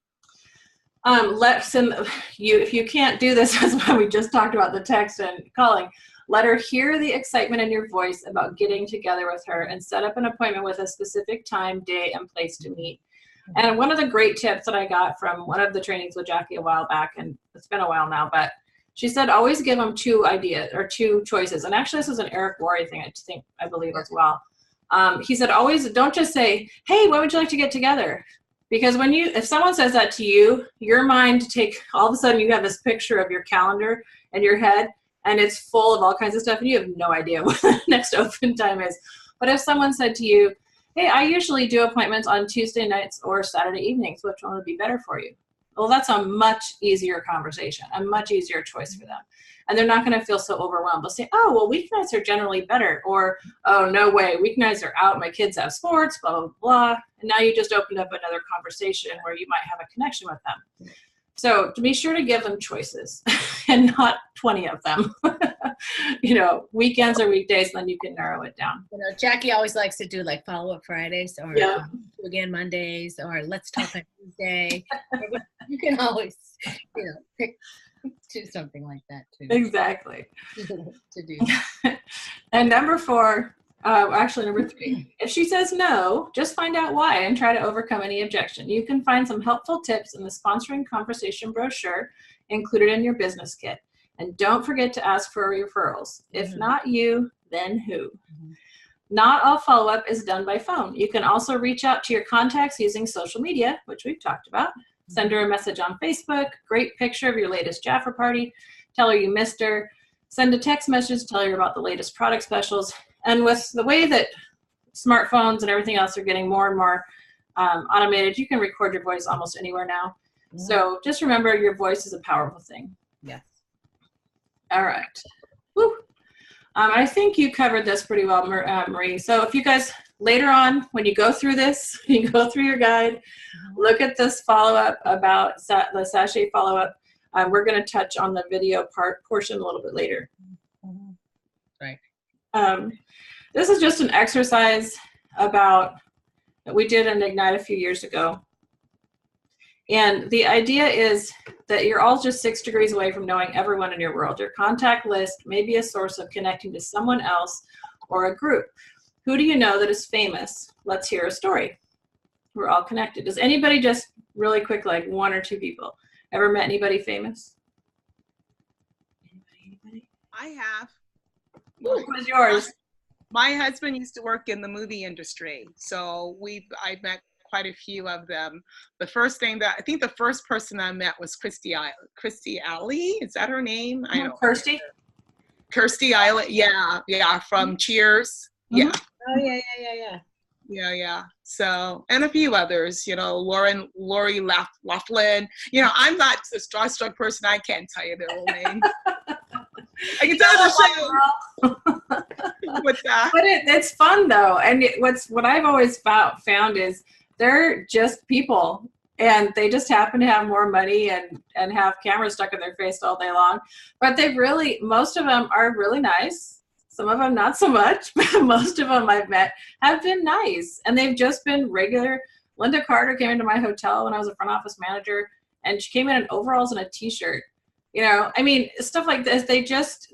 If you can't do this, that's why we just talked about the text and calling. Let her hear the excitement in your voice about getting together with her, and set up an appointment with a specific time, day, and place to meet. And one of the great tips that I got from one of the trainings with Jackie a while back, and it's been a while now, but she said always give them two ideas or two choices. And actually, this was an Eric Worre thing, I believe as well. He said always don't just say, hey, when would you like to get together? Because if someone says that to you, your mind all of a sudden you have this picture of your calendar in your head, and it's full of all kinds of stuff, and you have no idea what the next open time is. But if someone said to you, hey, I usually do appointments on Tuesday nights or Saturday evenings, which one would be better for you? Well, that's a much easier conversation, a much easier choice for them. And they're not going to feel so overwhelmed. They'll say, oh, well, weeknights are generally better. Or, oh, no way, weeknights are out. My kids have sports, blah, blah, blah. And now you just opened up another conversation where you might have a connection with them. So to be sure to give them choices and not 20 of them. You know, weekends or weekdays, then you can narrow it down. You know, Jackie always likes to do like follow-up Fridays or Yeah. again Mondays or let's talk on Tuesday. You can always, you know, do something like that too. Exactly. To do. And number 4, actually number 3, if she says no, just find out why and try to overcome any objection. You can find some helpful tips in the sponsoring conversation brochure included in your business kit. And don't forget to ask for referrals. If not you, then who? Not all follow-up is done by phone. You can also reach out to your contacts using social media, which we've talked about. Send her a message on Facebook, great picture of your latest Jafra party, tell her you missed her, send a text message, tell her about the latest product specials. And with the way that smartphones and everything else are getting more and more automated, you can record your voice almost anywhere now. So just remember, your voice is a powerful thing. Yes. All right. Woo. I think you covered this pretty well, Marie. So if you guys, later on, when you go through this, you go through your guide, look at this follow-up about the sachet follow-up. We're going to touch on the video portion a little bit later. Right. This is just an exercise that we did in Ignite a few years ago. And the idea is that you're all just 6 degrees away from knowing everyone in your world. Your contact list may be a source of connecting to someone else or a group. Who do you know that is famous? Let's hear a story. We're all connected. Does anybody, just really quick, like 1 or 2 people, ever met anybody famous? Anybody? I have. What was yours? My husband used to work in the movie industry, so I met quite a few of them. The first person I met was Kirstie Alley. Is that her name? I don't. Kirstie? Kirstie Alley. Yeah, from Cheers. Mm-hmm. Yeah. Oh yeah. So, and a few others, you know, Lori Laughlin. You know, I'm not a starstruck person. I can't tell you their real names. I can tell the show. What's that? But it's fun though, and what I've always found is they're just people, and they just happen to have more money and have cameras stuck in their face all day long. But most of them are really nice. Some of them not so much, but most of them I've met have been nice, and they've just been regular. Linda Carter came into my hotel when I was a front office manager, and she came in overalls and a t-shirt. You know, I mean, stuff like this,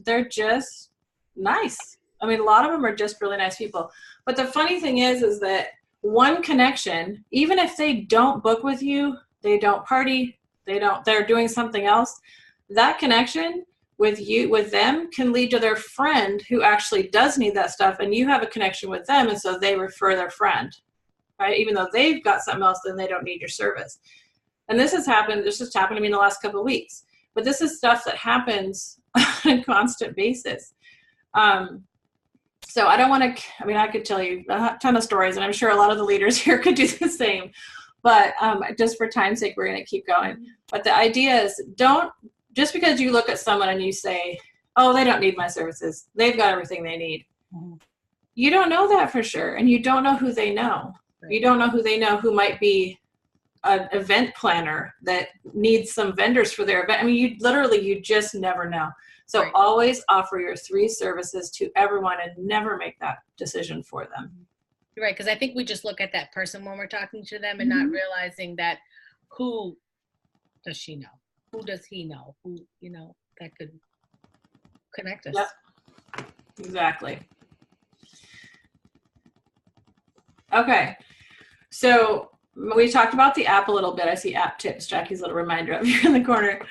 they're just nice. I mean, a lot of them are just really nice people. But the funny thing is that one connection, even if they don't book with you, they don't party, they're doing something else, that connection with them can lead to their friend who actually does need that stuff, and you have a connection with them, and so they refer their friend, right? Even though they've got something else, then they don't need your service. And this just happened to me in the last couple of weeks. But this is stuff that happens on a constant basis. So I don't want to, I could tell you a ton of stories, and I'm sure a lot of the leaders here could do the same. But just for time's sake, we're going to keep going. But the idea is, just because you look at someone and you say, oh, they don't need my services, they've got everything they need. You don't know that for sure, and you don't know who they know. Right. You don't know who they know who might be an event planner that needs some vendors for their event. I mean, you just never know. So right. Always offer your 3 services to everyone and never make that decision for them. You're right, because I think we just look at that person when we're talking to them and not realizing that who does she know? Who does he know? Who, you know, that could connect us. Yep. Exactly. Okay. So we talked about the app a little bit. I see app tips. Jackie's little reminder up here in the corner.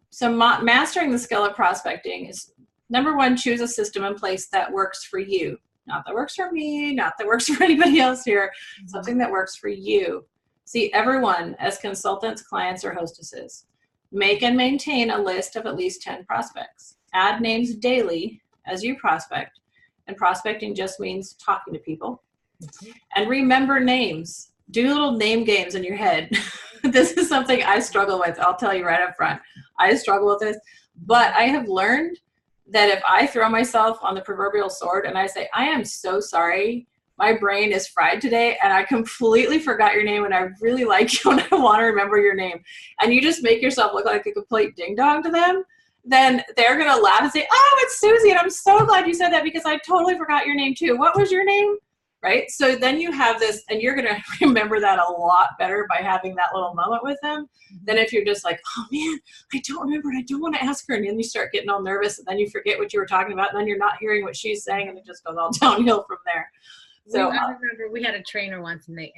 So mastering the skill of prospecting is, number 1, choose a system in place that works for you. Not that works for me, not that works for anybody else here. Something that works for you. See everyone as consultants, clients, or hostesses. Make and maintain a list of at least 10 prospects. Add names daily as you prospect. And prospecting just means talking to people. And remember names. Do little name games in your head. This is something I struggle with. I'll tell you right up front. I struggle with this. But I have learned that if I throw myself on the proverbial sword and I say, I am so sorry my brain is fried today and I completely forgot your name and I really like you and I want to remember your name, and you just make yourself look like a complete ding dong to them, then they're going to laugh and say, oh, it's Susie, and I'm so glad you said that because I totally forgot your name too. What was your name? Right? So then you have this, and you're going to remember that a lot better by having that little moment with them than if you're just like, oh man, I don't remember and I don't want to ask her. And then you start getting all nervous and then you forget what you were talking about and then you're not hearing what she's saying and it just goes all downhill from there. So I remember we had a trainer once and they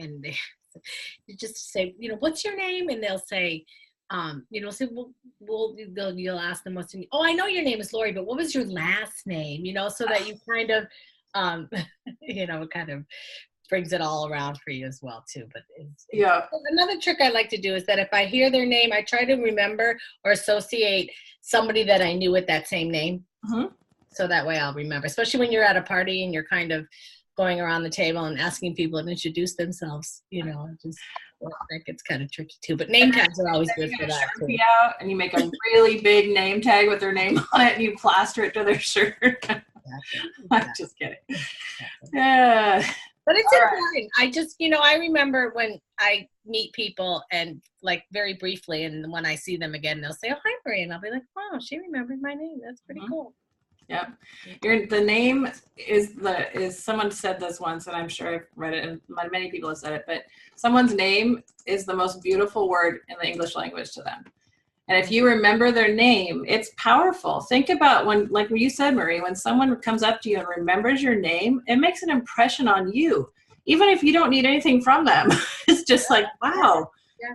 you just say, what's your name? And they'll say, say, you'll ask them what's your name. Oh, I know your name is Lori, but what was your last name? So that you kind of, kind of brings it all around for you as well too. But another trick I like to do is that if I hear their name, I try to remember or associate somebody that I knew with that same name. Mm-hmm. So that way I'll remember, especially when you're at a party and you're kind of going around the table and asking people to introduce themselves, that gets kind of tricky too. But name tags are always good for that too. And you make a really big name tag with their name on it and you plaster it to their shirt. I'm just kidding. Yeah. But it's important. I just, I remember when I meet people and like very briefly, and when I see them again, they'll say, oh, hi, Marie. And I'll be like, wow, she remembered my name. That's pretty cool. Yeah. The name is someone said this once, and I'm sure I've read it, and many people have said it, but someone's name is the most beautiful word in the English language to them. And if you remember their name, it's powerful. Think about when, like you said, Marie, when someone comes up to you and remembers your name, it makes an impression on you, even if you don't need anything from them. It's just like, wow,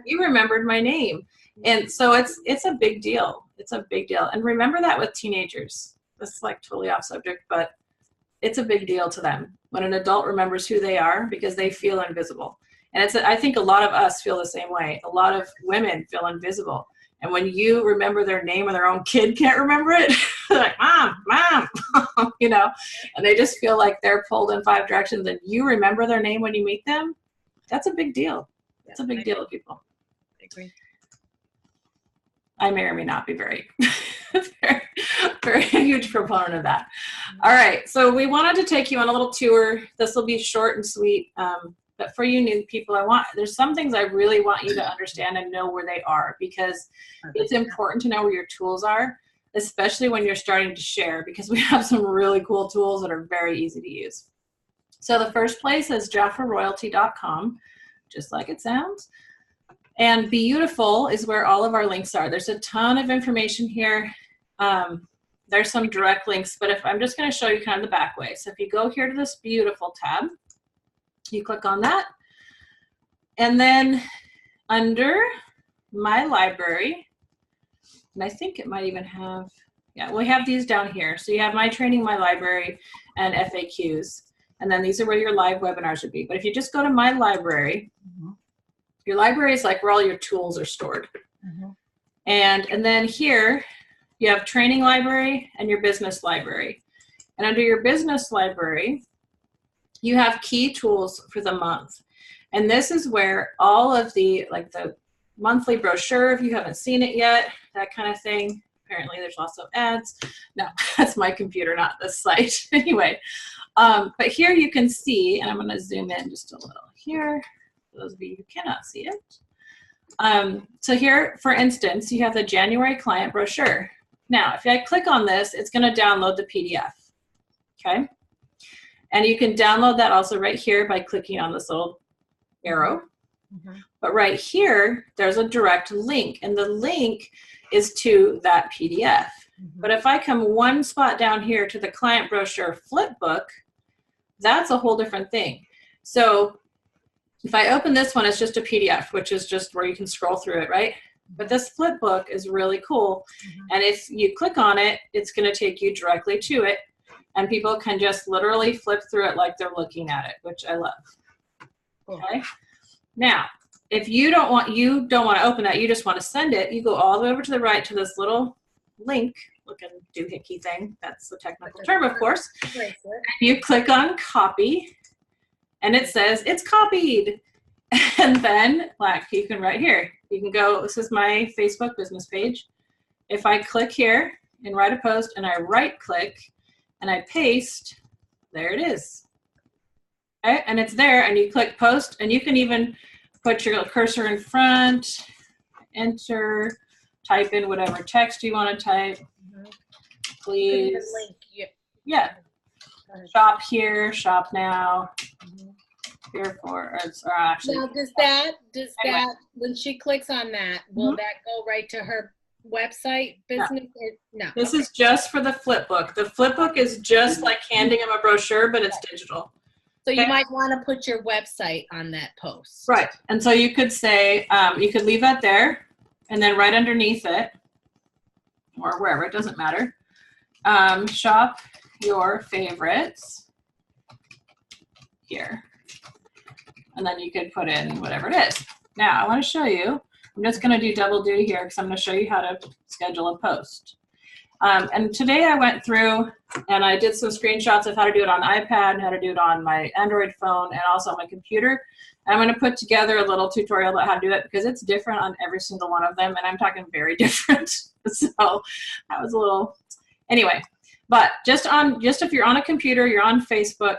you remembered my name. And so it's a big deal. It's a big deal. And remember that with teenagers. This is like totally off subject, but it's a big deal to them when an adult remembers who they are because they feel invisible. And I think a lot of us feel the same way. A lot of women feel invisible. And when you remember their name and their own kid can't remember it, they're like, mom, and they just feel like they're pulled in 5 directions and you remember their name when you meet them. That's a big deal. That's a big deal to people. I agree. I may or may not be very, very, very huge proponent of that. All right, so we wanted to take you on a little tour. This will be short and sweet, but for you new people, there's some things I really want you to understand and know where they are, because it's important to know where your tools are, especially when you're starting to share, because we have some really cool tools that are very easy to use. So the first place is JafraRoyalty.com, just like it sounds. And Beautiful is where all of our links are. There's a ton of information here. There's some direct links, but I'm just going to show you kind of the back way. So if you go here to this Beautiful tab, you click on that. And then under My Library, and I think it might even have, we have these down here. So you have My Training, My Library, and FAQs. And then these are where your live webinars would be. But if you just go to My Library, your library is like where all your tools are stored. And then here you have Training Library and your Business Library. And under your Business Library, you have key tools for the month. And this is where all of the monthly brochure, if you haven't seen it yet, that kind of thing. Apparently there's also ads. No, that's my computer, not this site. Anyway, but here you can see, and I'm going to zoom in just a little here. For those of you who cannot see it. So here, for instance, you have the January client brochure. Now, if I click on this, it's going to download the PDF, okay? And you can download that also right here by clicking on this little arrow. But right here, there's a direct link, and the link is to that PDF. But if I come one spot down here to the client brochure flipbook, that's a whole different thing. So if I open this one, it's just a PDF, which is just where you can scroll through it, right? But this flip book is really cool. And if you click on it, it's going to take you directly to it. And people can just literally flip through it like they're looking at it, which I love. Okay. Now, if you don't want to open that, you just want to send it, you go all the way over to the right to this little link looking doohickey thing. That's the technical term, of course. And you click on copy. And it says it's copied. And then, like, you can right here, you can go, this is my Facebook business page. If I click here and write a post and I right click and I paste, there it is. Okay, and it's there, and you click post, and you can even put your cursor in front, enter, type in whatever text you want to type. Please. Link. Yeah. Shop here, shop now. Here for, or actually. Now, does that, Anyway. when she clicks on that, will Mhm. that go right to her website business? No. This is just for the flip book. The flip book is just like handing them a brochure, but it's digital. So you Okay. might want to put your website on that post. Right. And so you could say, you could leave that there, and then right underneath it, or wherever, it doesn't matter, shop your favorites here. And then you could put in whatever it is. Now, I want to show you. I'm just going to do double duty here because I'm going to show you how to schedule a post. And today I went through and I did some screenshots of how to do it on iPad, how to do it on my Android phone, and also on my computer. And I'm going to put together a little tutorial about how to do it because it's different on every single one of them, and I'm talking very different. So that was a little, anyway. But just if you're on a computer, you're on Facebook,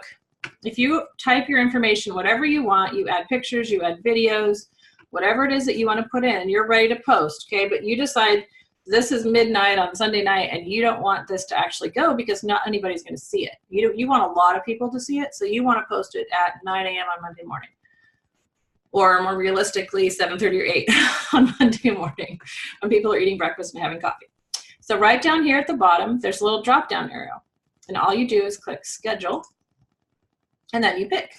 if you type your information, whatever you want, you add pictures, you add videos, whatever it is that you want to put in, you're ready to post, okay? But you decide this is midnight on Sunday night and you don't want this to actually go because not anybody's going to see it. You want a lot of people to see it, so you want to post it at 9 a.m. on Monday morning. Or more realistically, 7:30 or 8 on Monday morning when people are eating breakfast and having coffee. So right down here at the bottom, there's a little drop-down arrow. And all you do is click schedule, and then you pick.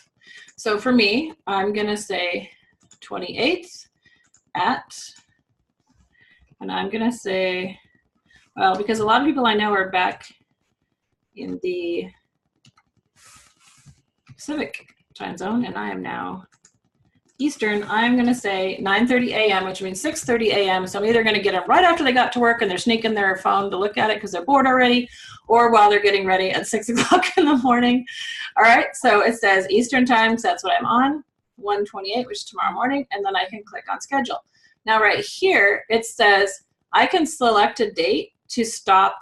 So for me, I'm going to say 28th at, and I'm going to say, well, because a lot of people I know are back in the Pacific time zone, and I am now Eastern, I'm going to say 9:30 a.m., which means 6:30 a.m. So I'm either going to get them right after they got to work and they're sneaking their phone to look at it because they're bored already, or while they're getting ready at 6 o'clock in the morning. All right, so it says Eastern time, so that's what I'm on, 1:28, which is tomorrow morning, and then I can click on schedule. Now right here, it says I can select a date to stop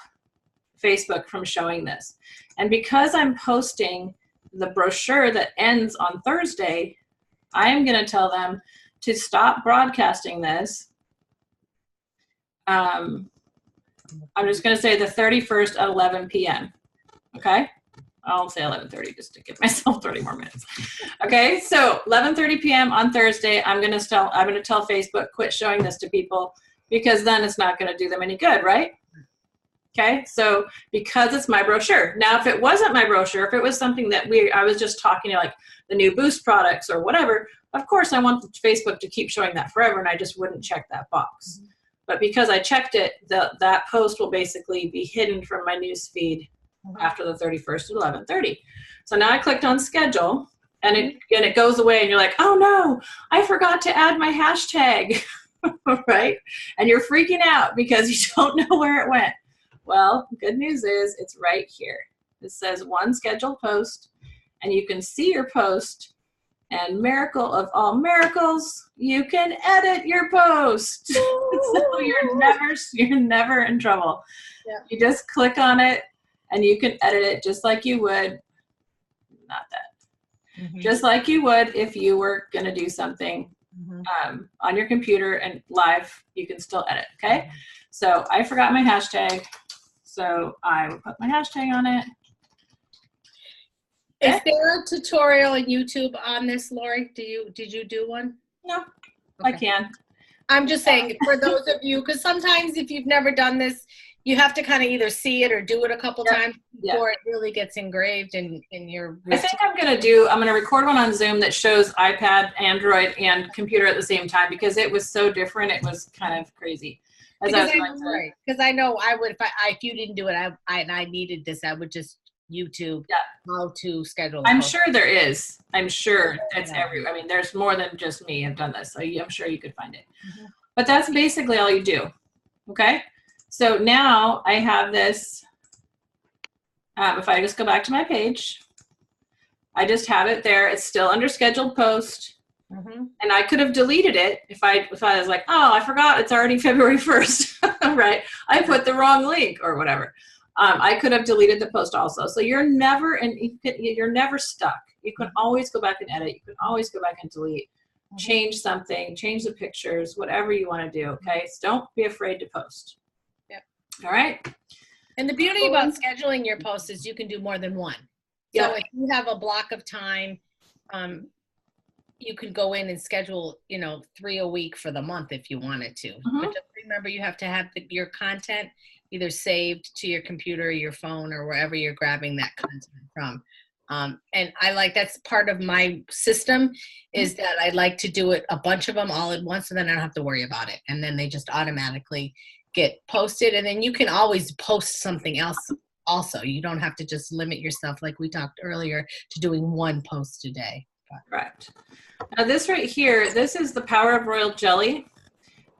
Facebook from showing this. And because I'm posting the brochure that ends on Thursday, I am going to tell them to stop broadcasting this. I'm just going to say the 31st at 11 p.m. Okay? I'll say 11:30 just to give myself 30 more minutes. Okay, so 11:30 p.m. on Thursday, I'm going to tell Facebook quit showing this to people because then it's not going to do them any good, right? Okay, so because it's my brochure. Now, if it wasn't my brochure, if it was something that I was just talking to, like the new Boost products or whatever, of course I want Facebook to keep showing that forever, and I just wouldn't check that box. Mm-hmm. But because I checked it, that post will basically be hidden from my news feed after the 31st at 11:30. So now I clicked on schedule, and it goes away, and you're like, oh no, I forgot to add my hashtag, right? And you're freaking out because you don't know where it went. Well, good news is it's right here. It says one scheduled post, and you can see your post, and miracle of all miracles, you can edit your post. So you're never in trouble. Yeah. You just click on it, and you can edit it just like you would, not that, just like you would if you were going to do something on your computer and live, you can still edit, okay? So I forgot my hashtag. So I will put my hashtag on it. Okay. Is there a tutorial on YouTube on this, Lori? Did you do one? No, okay. I can. I'm just saying for those of you, because sometimes if you've never done this, you have to kind of either see it or do it a couple times before it really gets engraved in your routine. I think I'm going to record one on Zoom that shows iPad, Android, and computer at the same time because it was so different. It was kind of crazy. Because I know I would if you didn't do it and I needed this, I would just YouTube how to schedule. I'm sure there is. I'm sure that's I mean, there's more than just me have done this, so I'm sure you could find it. But that's basically all you do. Okay. So now I have this. If I just go back to my page, I just have it there. It's still under scheduled post. And I could have deleted it if I was like, oh, I forgot it's already February 1st, right? I put the wrong link or whatever. I could have deleted the post also. So you're never you're never stuck. You can always go back and edit. You can always go back and delete, change something, change the pictures, whatever you want to do. Okay, so don't be afraid to post. Yep. All right. And the beauty about scheduling your posts is you can do more than one. So Yeah. if you have a block of time, you could go in and schedule, 3 a week for the month if you wanted to. But just remember, you have to have your content either saved to your computer, or your phone, or wherever you're grabbing that content from. And that's part of my system, is that I like to do it, a bunch of them all at once, and then I don't have to worry about it. And then they just automatically get posted. And then you can always post something else also. You don't have to just limit yourself, like we talked earlier, to doing one post a day. Correct. Now this right here, this is the power of royal jelly.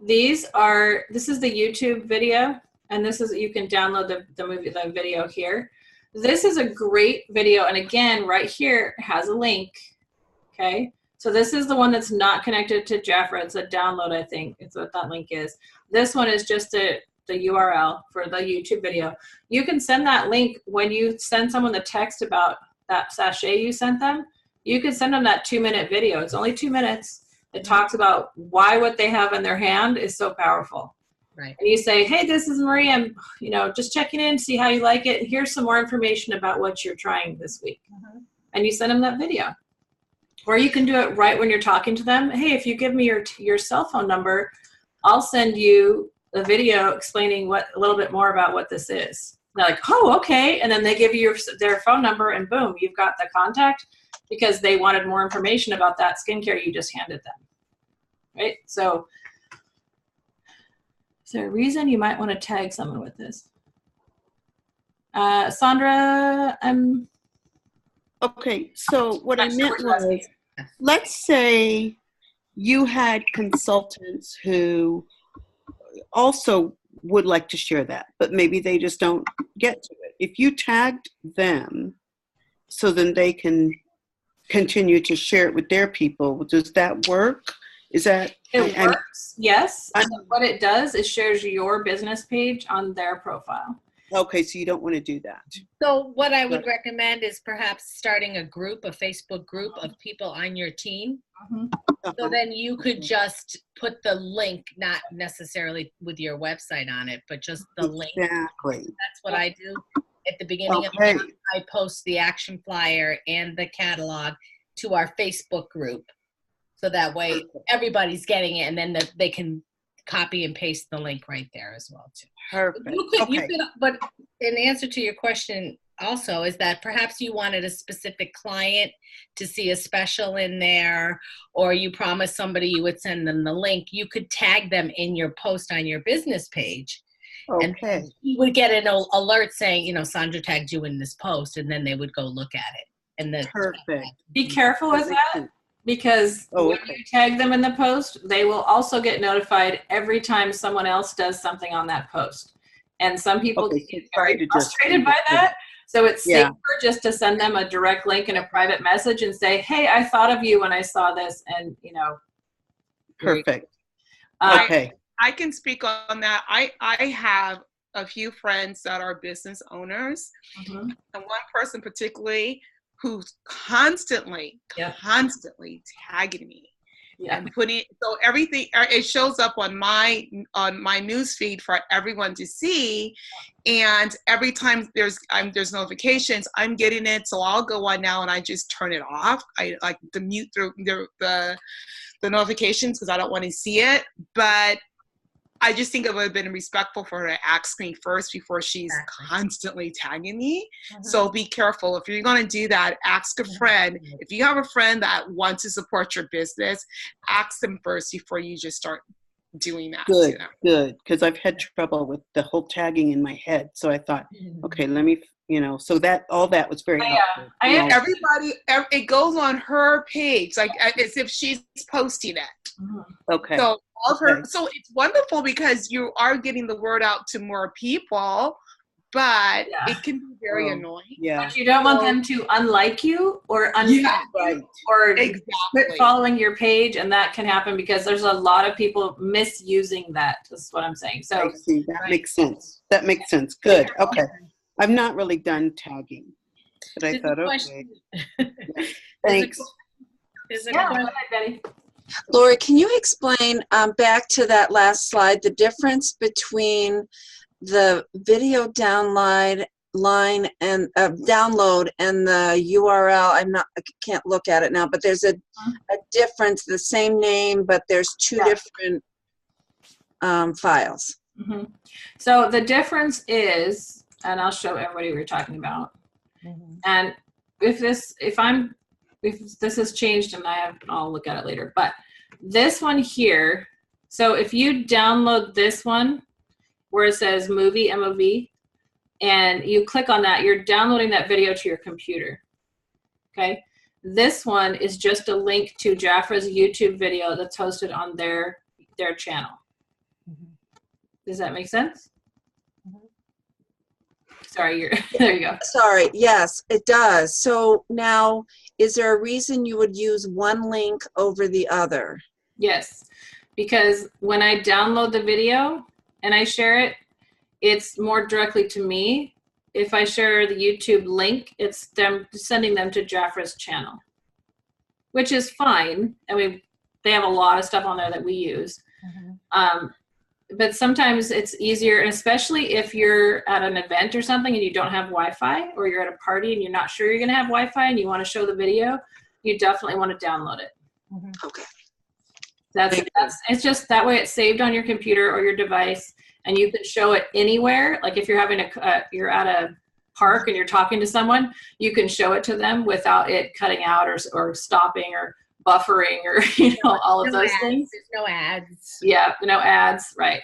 This is the YouTube video, and this is, you can download the video here. This is a great video, and again, right here it has a link. Okay, so this is the one that's not connected to Jafra. It's a download, I think. It's what that link is. This one is just the URL for the YouTube video. You can send that link when you send someone the text about that sachet you sent them. You can send them that 2-minute video. It's only 2 minutes. It talks about why what they have in their hand is so powerful. Right. And you say, hey, this is Marie. I'm, just checking in, see how you like it. Here's some more information about what you're trying this week. And you send them that video. Or you can do it right when you're talking to them. Hey, if you give me your cell phone number, I'll send you a video explaining a little bit more about what this is. They're like, oh, okay. And then they give you their phone number, and boom, you've got the contact, because they wanted more information about that skincare you just handed them. Right? So is there a reason you might want to tag someone with this? Sandra, Okay, so what I meant was, let's say you had consultants who also would like to share that, but maybe they just don't get to it. If you tagged them, so then they can continue to share it with their people, does that work? Is that it works? Yes. So what it does is shares your business page on their profile. Okay, so you don't want to do that. So what I would recommend is perhaps starting a Facebook group of people on your team. So then you could just put the link, not necessarily with your website on it, but just the link. Exactly. That's what I do. At the beginning of the month, I post the action flyer and the catalog to our Facebook group. So that way everybody's getting it, and then they can copy and paste the link right there as well too. Perfect. But in answer to your question also is that perhaps you wanted a specific client to see a special in there, or you promised somebody you would send them the link. You could tag them in your post on your business page. Okay. And you would get an alert saying, Sandra tagged you in this post, and then they would go look at it. And then perfect. Be careful with that, because when you tag them in the post, they will also get notified every time someone else does something on that post. And some people get very frustrated by that. So it's safer just to send them a direct link in a private message and say, hey, I thought of you when I saw this, and Perfect. Okay. I can speak on that. I have a few friends that are business owners, and one person particularly who's constantly tagging me and putting, so everything, it shows up on my news feed for everyone to see, and every time there's notifications, I'm getting it, so I'll go on now and I just turn it off. I like to mute the notifications because I don't want to see it, but I just think it would have been respectful for her to ask me first before she's constantly tagging me. So be careful. If you're going to do that, ask a friend. If you have a friend that wants to support your business, ask them first before you just start doing that. Good. Because I've had trouble with the whole tagging in my head. So I thought, okay, let me, so that all that was very helpful. Everybody, it goes on her page, like as if she's posting it. Okay. So so it's wonderful because you are getting the word out to more people, but it can be very annoying. Yeah. But you don't want them to unlike you or unfollow you or quit following your page, and that can happen because there's a lot of people misusing that. That's what I'm saying. So I see. That makes sense. Good. Okay. I've not really done tagging, but I There's a thought, okay, question. thanks. Is it Yeah, go ahead, Betty. Lori, can you explain back to that last slide the difference between the video download and the URL? I can't look at it now, but there's a difference. The same name, but there's two different files. Mm-hmm. So the difference is, and I'll show everybody what you're talking about. Mhm. And if this has changed, and I'll look at it later, but this one here, so if you download this one where it says movie, MOV, and you click on that, you're downloading that video to your computer, okay? This one is just a link to Jafra's YouTube video that's hosted on their channel. Mhm. Does that make sense? Mhm. Sorry, there you go. Sorry, yes, it does. So now, is there a reason you would use one link over the other? Yes, because when I download the video and I share it, it's more directly to me. If I share the YouTube link, it's them sending them to Jafra's channel, which is fine. I mean, they have a lot of stuff on there that we use. Mhm. But sometimes it's easier, especially if you're at an event or something and you don't have Wi-Fi, or you're at a party and you're not sure you're gonna have Wi-Fi and you wanna show the video, you definitely wanna download it. Mhm. Okay. It's just that way it's saved on your computer or your device, and you can show it anywhere. Like if you're having you're at a park and you're talking to someone, you can show it to them without it cutting out or stopping or buffering or all of No those ads. things. There's no ads. Yeah, no ads, right?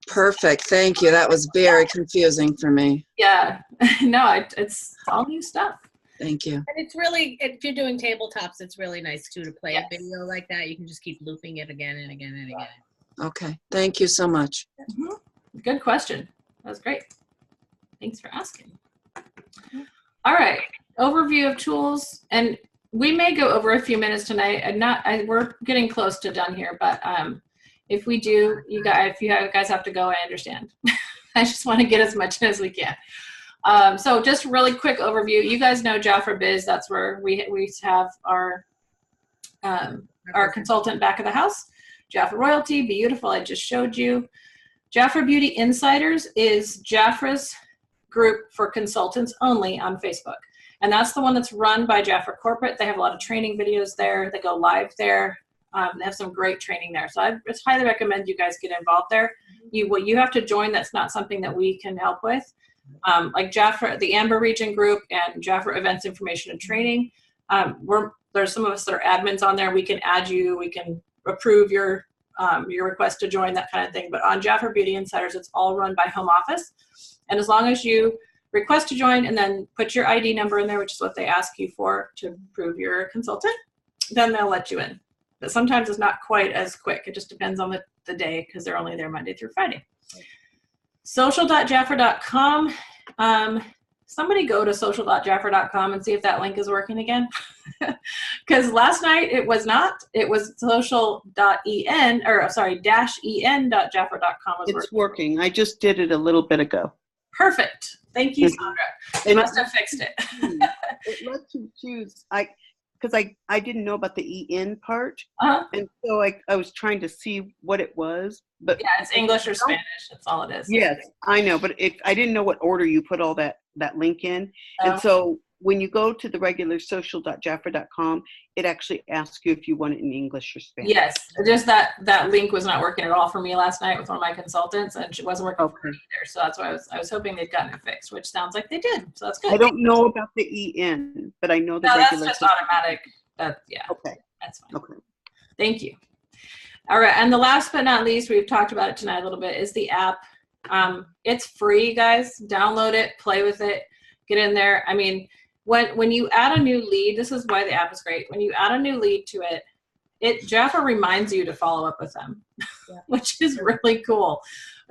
Perfect. Thank you. That was very confusing for me. Yeah, no, it's all new stuff. Thank you. And it's really, if you're doing tabletops, it's really nice too to play Yes. a video like that. You can just keep looping it again and again and again. Okay. Thank you so much. Good question. That was great. Thanks for asking. All right, overview of tools, and we may go over a few minutes tonight. And we're getting close to done here, but if we do, if you guys have to go, I understand. I just want to get as much in as we can. So just really quick overview. You guys know Jafra Biz. That's where we have our consultant back of the house. Jafra Royalty, Beautiful, I just showed you. Jafra Beauty Insiders is Jafra's group for consultants only on Facebook. And that's the one that's run by Jafra Corporate. They have a lot of training videos there. They go live there. They have some great training there. So I just highly recommend you guys get involved there. What you have to join, that's not something that we can help with. Like Jafra, the Amber Region group, and Jafra Events Information and Training. There's some of us that are admins on there. We can add you. We can approve your request to join, that kind of thing. But on Jafra Beauty Insiders, it's all run by home office. And as long as you request to join and then put your ID number in there, which is what they ask you for to prove you're a consultant, then they'll let you in. But sometimes it's not quite as quick. It just depends on the day, because they're only there Monday through Friday. Social.jafra.com. Somebody go to social.jafra.com and see if that link is working again. Because last night it was not. It was social.en, or sorry, -en.jafra.com was It's working. I just did it a little bit ago. Perfect. Thank you, Sandra. You must have fixed it. It lets you choose. Because I didn't know about the EN part, Uh-huh. and so I was trying to see what it was. But Yeah, it's English or Spanish. That's all it is. yes, I know, but I didn't know what order you put all that link in, and so when you go to the regular social.jafra.com, it actually asks you if you want it in English or Spanish. Yes, just that link was not working at all for me last night with one of my consultants, and it wasn't working for me either. So that's why I was hoping they'd gotten it fixed, which sounds like they did. So that's good. I don't know about the EN, but I know the No, that's regular. just automatic. Yeah, Okay. that's fine. Okay. Thank you. All right, and the last but not least, we've talked about it tonight a little bit, is the app. It's free, guys. Download it, play with it, get in there. I mean, when you add a new lead, this is why the app is great. When you add a new lead to it, Jafra reminds you to follow up with them, which is really cool.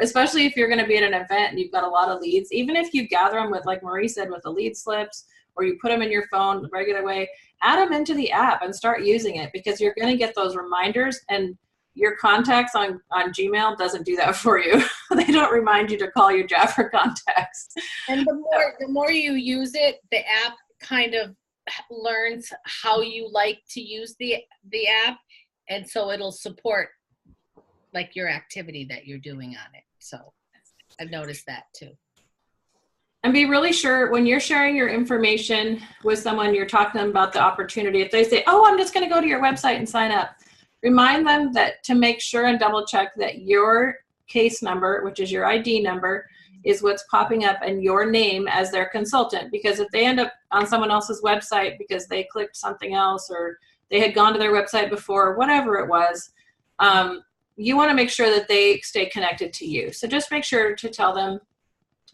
Especially if you're going to be at an event and you've got a lot of leads. Even if you gather them with, like Marie said, with the lead slips, or you put them in your phone the regular way, add them into the app and start using it, because you're going to get those reminders. And your contacts on Gmail doesn't do that for you. They don't remind you to call your Jafra contacts. And the more you use it, the app kind of learns how you like to use the app, and so it'll support like your activity that you're doing on it. So I've noticed that too. And be really sure when you're sharing your information with someone, you're talking to them about the opportunity. If they say, oh, I'm just going to go to your website and sign up, remind them that to make sure and double check that your case number, which is your ID number, is what's popping up and your name as their consultant. Because if they end up on someone else's website because they clicked something else or they had gone to their website before, whatever it was, you want to make sure that they stay connected to you. So just make sure to tell them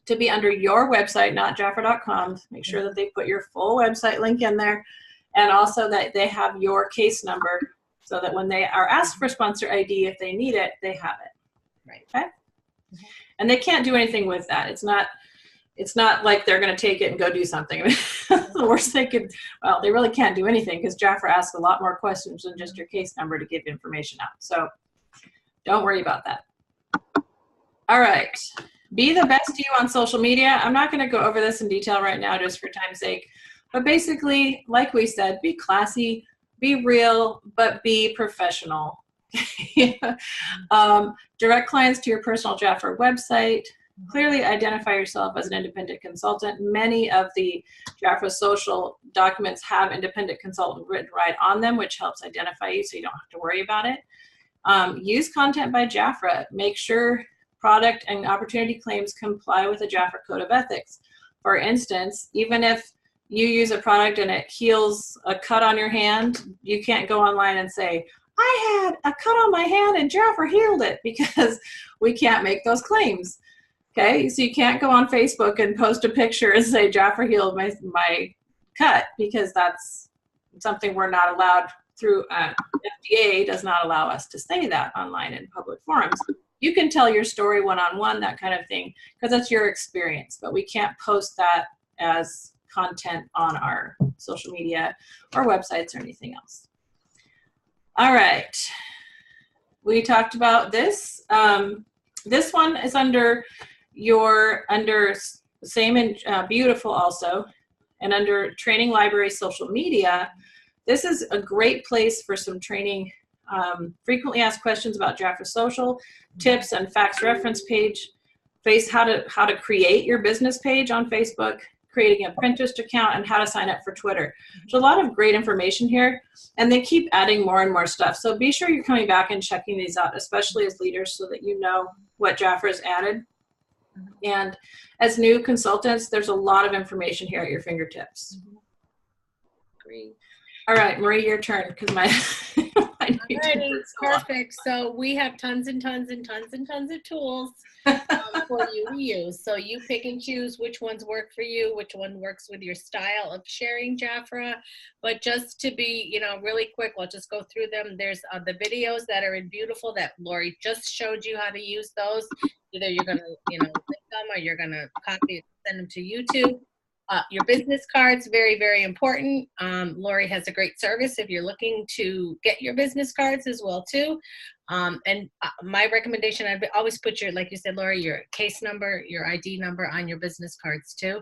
to be under your website, not Jafra.com. Make sure that they put your full website link in there, and also that they have your case number so that when they are asked for sponsor ID, if they need it, they have it. Right. Okay? And they can't do anything with that. It's not like they're going to take it and go do something. The worst they could, well, they really can't do anything because Jafra asks a lot more questions than just your case number to give information out. So don't worry about that. All right. Be the best you on social media. I'm not going to go over this in detail right now just for time's sake. But basically, like we said, be classy, be real, but be professional. Direct clients to your personal Jafra website. Clearly identify yourself as an independent consultant. Many of the Jafra social documents have independent consultant written right on them, which helps identify you so you don't have to worry about it. Use content by Jafra. Make sure product and opportunity claims comply with the Jafra Code of Ethics. For instance, even if you use a product and it heals a cut on your hand, you can't go online and say, I had a cut on my hand and Jafra healed it, because we can't make those claims. Okay, so you can't go on Facebook and post a picture and say Jafra healed my cut, because that's something we're not allowed through. FDA does not allow us to say that online in public forums. You can tell your story one-on-one, that kind of thing, because that's your experience, but we can't post that as content on our social media or websites or anything else. All right, we talked about this. This one is under same and beautiful also, and under training library social media. This is a great place for some training. Frequently asked questions about Jafra Social, tips and facts reference page, how to create your business page on Facebook, creating a Pinterest account, and how to sign up for Twitter. There's a lot of great information here, and they keep adding more and more stuff. So be sure you're coming back and checking these out, especially as leaders, so that you know what Jafra has added. And as new consultants, there's a lot of information here at your fingertips. Great. All right, Marie, your turn, because my Alrighty, perfect. So we have tons and tons and tons and tons of tools for you to use. So you pick and choose which ones work for you, which one works with your style of sharing Jafra. But just to be, really quick, we'll just go through them. There's the videos that are in beautiful that Lori just showed you how to use those. Either you're going to, link them, or you're going to copy and send them to YouTube. Your business cards, very, very important. Lori has a great service if you're looking to get your business cards as well too. And my recommendation, I'd always put your, like you said, Lori, your case number, your ID number on your business cards too.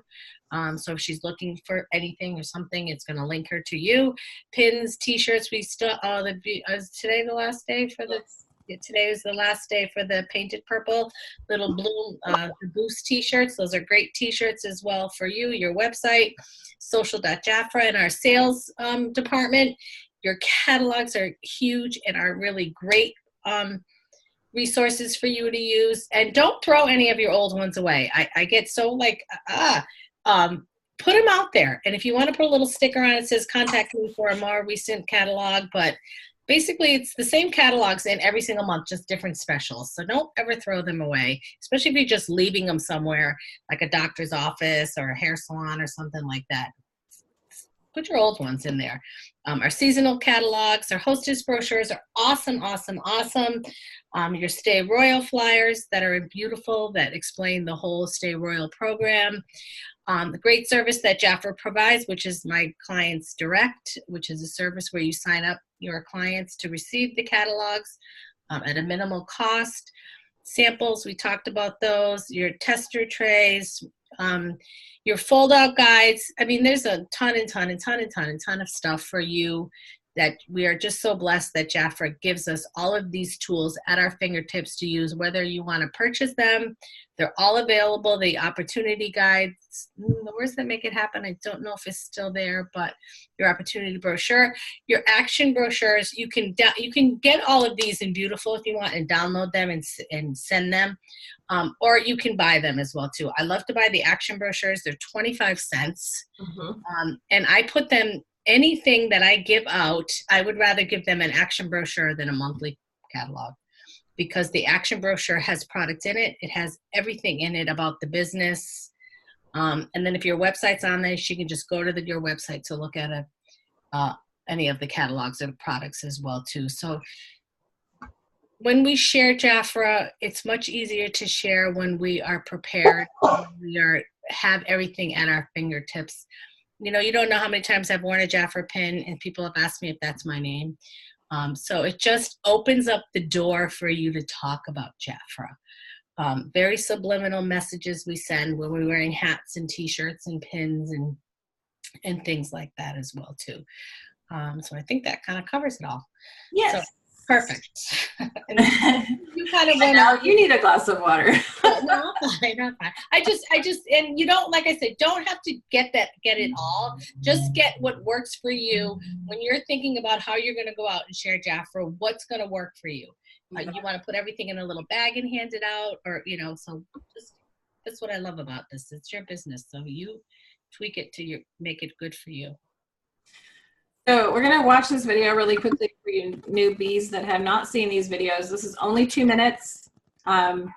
So if she's looking for anything or something, it's going to link her to you. Pins, t-shirts, we still, is today the last day for the, today is the last day for the Painted Purple little blue Boost t-shirts. Those are great t-shirts as well for you, your website, social.jafra, and our sales department. Your catalogs are huge and are really great resources for you to use. And don't throw any of your old ones away. I get so like, put them out there. And if you want to put a little sticker on it, says contact me for a more recent catalog, but basically, it's the same catalogs in every single month, just different specials. So don't ever throw them away, especially if you're just leaving them somewhere, like a doctor's office or a hair salon or something like that. Put your old ones in there. Our seasonal catalogs, our hostess brochures are awesome, awesome, awesome. Your Stay Royal flyers that are beautiful, that explain the whole Stay Royal program. The great service that Jafra provides, which is My Clients Direct, which is a service where you sign up your clients to receive the catalogs at a minimal cost. Samples, we talked about those, your tester trays, your fold out guides. I mean, there's a ton of stuff for you that we are just so blessed that Jafra gives us all of these tools at our fingertips to use, whether you want to purchase them. They're all available. The opportunity guides, the words that make it happen, I don't know if it's still there, but your opportunity brochure, your action brochures, you can get all of these in beautiful if you want and download them and send them, or you can buy them as well too. I love to buy the action brochures. They're 25 cents. And I put them, anything that I give out, I would rather give them an action brochure than a monthly catalog, because the action brochure has products in it. It has everything in it about the business. And then if your website's on there, she can just go to your website to look at any of the catalogs of products as well too. So when we share Jafra, it's much easier to share when we are prepared, when have everything at our fingertips. You know, you don't know how many times I've worn a Jafra pin and people have asked me if that's my name. So it just opens up the door for you to talk about Jafra. Very subliminal messages we send when we're wearing hats and t-shirts and pins and things like that as well too. So I think that kind of covers it all. Yes. So, perfect. You kind of went out. You need a glass of water. No, I'm fine. I just, and you don't, like I said, don't have to get it all. Just get what works for you when you're thinking about how you're going to go out and share Jafra. What's going to work for you? You want to put everything in a little bag and hand it out, or so just, that's what I love about this. It's your business, so you tweak it to make it good for you. So we're going to watch this video really quickly for you newbies that have not seen these videos. This is only 2 minutes, and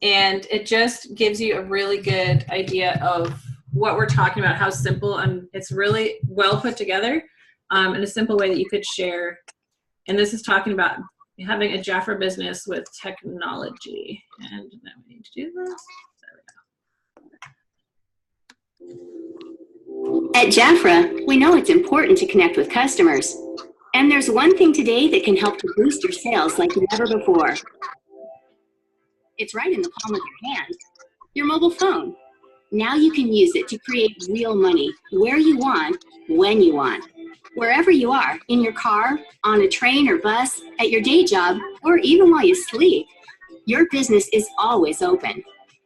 it just gives you a really good idea of what we're talking about, how simple, and it's really well put together in a simple way that you could share. And this is talking about having a Jafra business with technology. And now we need to do this. There we go. At Jafra, we know it's important to connect with customers. And there's one thing today that can help to boost your sales like never before. It's right in the palm of your hand, your mobile phone. Now you can use it to create real money where you want, when you want. Wherever you are, in your car, on a train or bus, at your day job, or even while you sleep, your business is always open.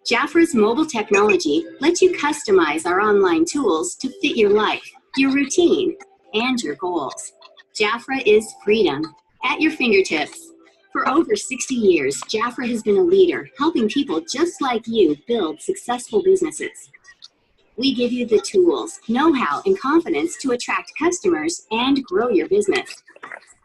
Jafra's mobile technology lets you customize our online tools to fit your life, your routine, and your goals. Jafra is freedom at your fingertips. For over 60 years, Jafra has been a leader, helping people just like you build successful businesses. We give you the tools, know-how, and confidence to attract customers and grow your business.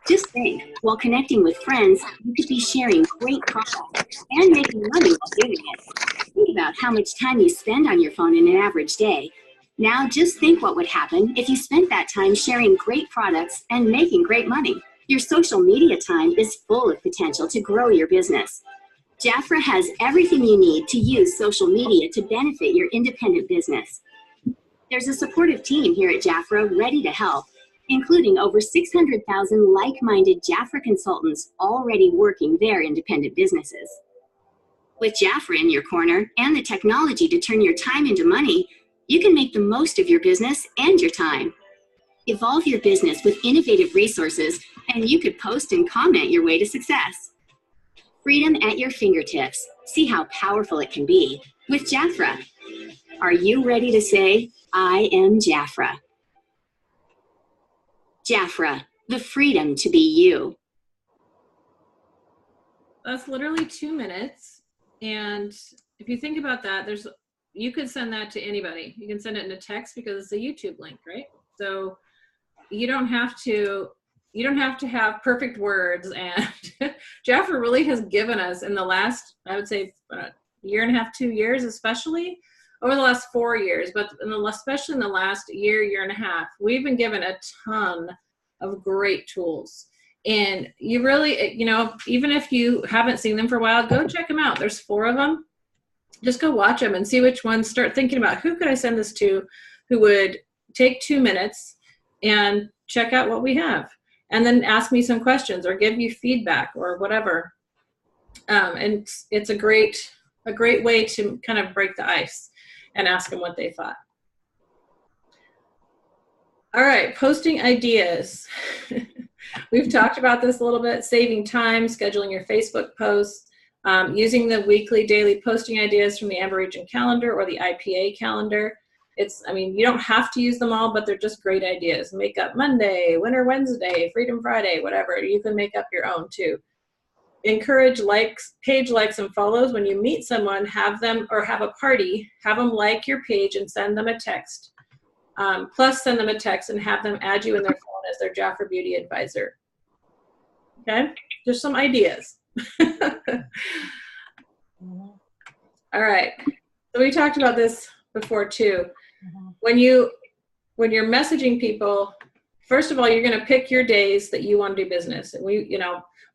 Just think, while connecting with friends, you could be sharing great products and making money while doing it. Think about how much time you spend on your phone in an average day. Now just think what would happen if you spent that time sharing great products and making great money. Your social media time is full of potential to grow your business. Jafra has everything you need to use social media to benefit your independent business. There's a supportive team here at Jafra ready to help, including over 600,000 like-minded Jafra consultants already working their independent businesses. With Jafra in your corner and the technology to turn your time into money, you can make the most of your business and your time. Evolve your business with innovative resources, and you could post and comment your way to success. Freedom at your fingertips. See how powerful it can be with Jafra. Are you ready to say, I am Jafra? Jafra, the freedom to be you. That's literally 2 minutes. And if you think about that, you could send that to anybody. You can send it in a text because it's a YouTube link, right? So you don't have to have perfect words. And Jafra really has given us in the last, I would say, year and a half, 2 years, especially over the last 4 years, but especially in the last year and a half, we've been given a ton of great tools. And you really, even if you haven't seen them for a while, go check them out. There's 4 of them. Just go watch them and see which ones. Start thinking about who could I send this to who would take 2 minutes and check out what we have. And then ask me some questions or give you feedback or whatever. And it's a great way to kind of break the ice and ask them what they thought. All right, posting ideas. We've talked about this a little bit, saving time, scheduling your Facebook posts, using the weekly, daily posting ideas from the Amber Region calendar or the IPA calendar. You don't have to use them all, but they're just great ideas. Makeup Monday, Winter Wednesday, Freedom Friday, whatever. You can make up your own too. Encourage likes, page likes and follows. When you meet someone, have them, or have a party, have them like your page and send them a text. Plus send them a text and have them add you in their phone as their Jafra Beauty advisor. Okay, just some ideas. All right, so we talked about this before too. When you're messaging people, first of all, you're going to pick your days that you want to do business. And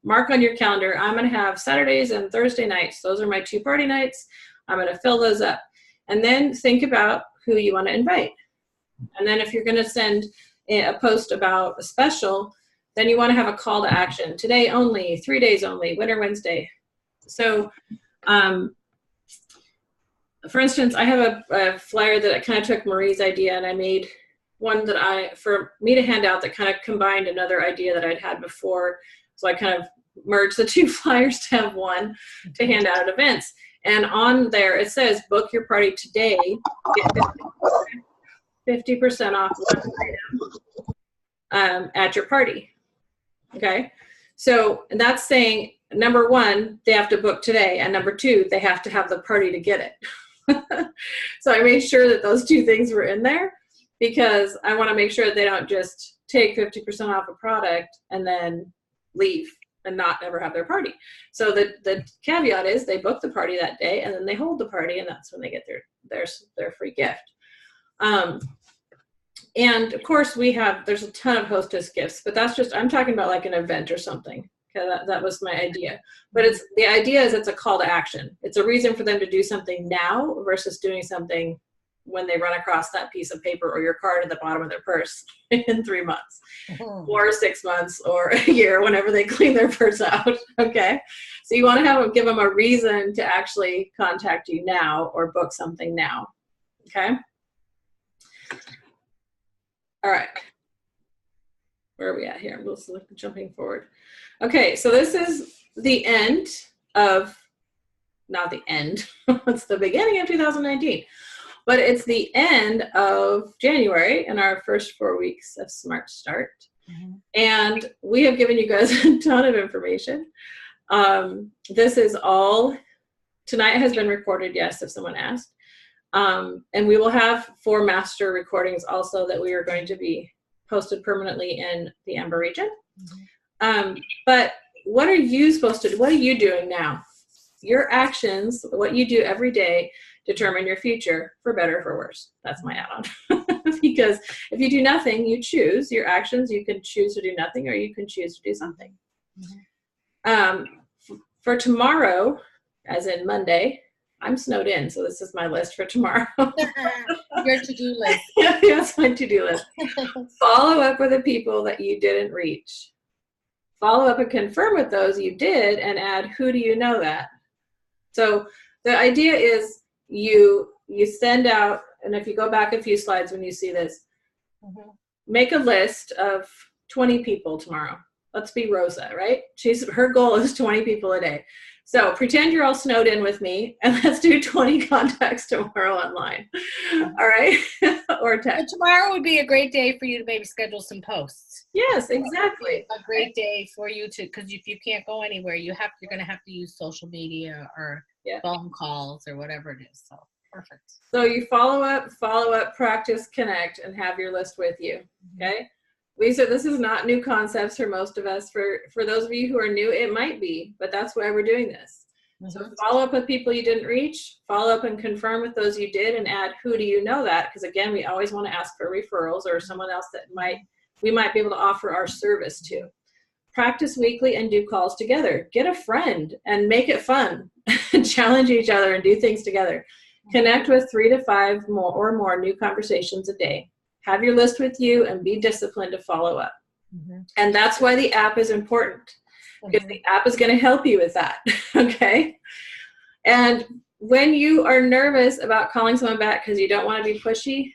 mark on your calendar, I'm going to have Saturdays and Thursday nights. Those are my 2 party nights. I'm going to fill those up. And then think about who you want to invite. And then if you're going to send a post about a special, then you want to have a call to action. Today only, 3 days only, Winter Wednesday. So, for instance, I have a flyer that I kind of took Marie's idea and I made one for me to hand out that kind of combined another idea that I'd had before. So I kind of merged the 2 flyers to have one to hand out at events. And on there, it says, book your party today, get 50% off one item at your party. Okay, so that's saying, number 1, they have to book today, and number 2, they have to have the party to get it. So I made sure that those 2 things were in there because I want to make sure that they don't just take 50% off a product and then leave and not ever have their party. So the caveat is they book the party that day and then they hold the party, and that's when they get their free gift. And of course there's a ton of hostess gifts, but I'm talking about like an event or something. Okay, that was my idea. But the idea is it's a call to action. It's a reason for them to do something now versus doing something when they run across that piece of paper or your card at the bottom of their purse in 3 months or 6 months or a year, whenever they clean their purse out. Okay, so you want to give them a reason to actually contact you now or book something now. Okay. All right, where are we at here? I'm just jumping forward. Okay, so this is the end of, not the end, it's the beginning of 2019, but it's the end of January and our first 4 weeks of Smart Start. And we have given you guys a ton of information. This is all, tonight has been recorded, yes, if someone asked. And we will have 4 master recordings also that we are going to be posted permanently in the Amber Region. But what are you supposed to do? What are you doing now? Your actions, what you do every day, determine your future, for better or for worse. That's my add-on. Because if you do nothing, you choose your actions. You can choose to do nothing, or you can choose to do something. For tomorrow, as in Monday, I'm snowed in, so this is my list for tomorrow. Your to-do list. Yes, my to-do list. Follow up with the people that you didn't reach. Follow up and confirm with those you did, and add, who do you know that? So the idea is you send out, and if you go back a few slides when you see this, make a list of 20 people tomorrow. Let's be Rosa, right? Her goal is 20 people a day. So pretend you're all snowed in with me, and let's do 20 contacts tomorrow online. All right? Or text. So tomorrow would be a great day for you to maybe schedule some posts. Yes, exactly. A great day for you to, because if you can't go anywhere, you're going to have to use social media or phone calls or whatever it is. So perfect. So you follow up, practice, connect, and have your list with you. Okay? We said this is not new concepts for most of us. For those of you who are new, it might be, but that's why we're doing this. So follow up with people you didn't reach, follow up and confirm with those you did, and add, who do you know that? Because again, we always want to ask for referrals or someone else that we might be able to offer our service to. Practice weekly and do calls together. Get a friend and make it fun. Challenge each other and do things together. Connect with 3 to 5 more new conversations a day. Have your list with you and be disciplined to follow up. And that's why the app is important. because the app is going to help you with that. Okay. And when you are nervous about calling someone back because you don't want to be pushy,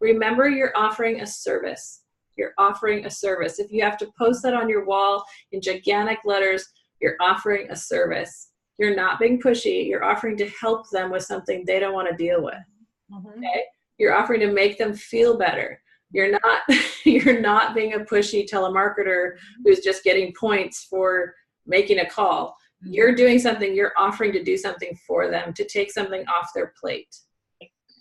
remember you're offering a service. You're offering a service. If you have to post that on your wall in gigantic letters, you're offering a service. You're not being pushy. You're offering to help them with something they don't want to deal with. Okay? You're offering to make them feel better. You're not being a pushy telemarketer who's just getting points for making a call. You're doing something, you're offering to do something for them, to take something off their plate.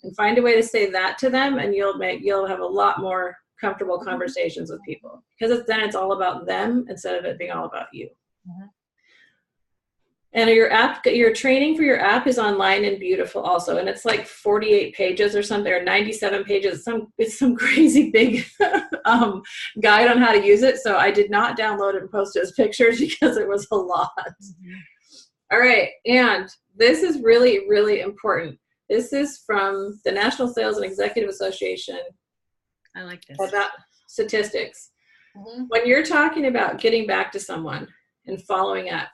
And find a way to say that to them, and you'll have a lot more comfortable conversations with people, because then it's all about them instead of it being all about you. And your training for your app is online and beautiful also, and it's like 48 pages or something, or 97 pages. It's some crazy big guide on how to use it. So I did not download it and post it as pictures because it was a lot. All right, and this is really, really important. This is from the National Sales and Executive Association. I like this. About statistics. When you're talking about getting back to someone and following up,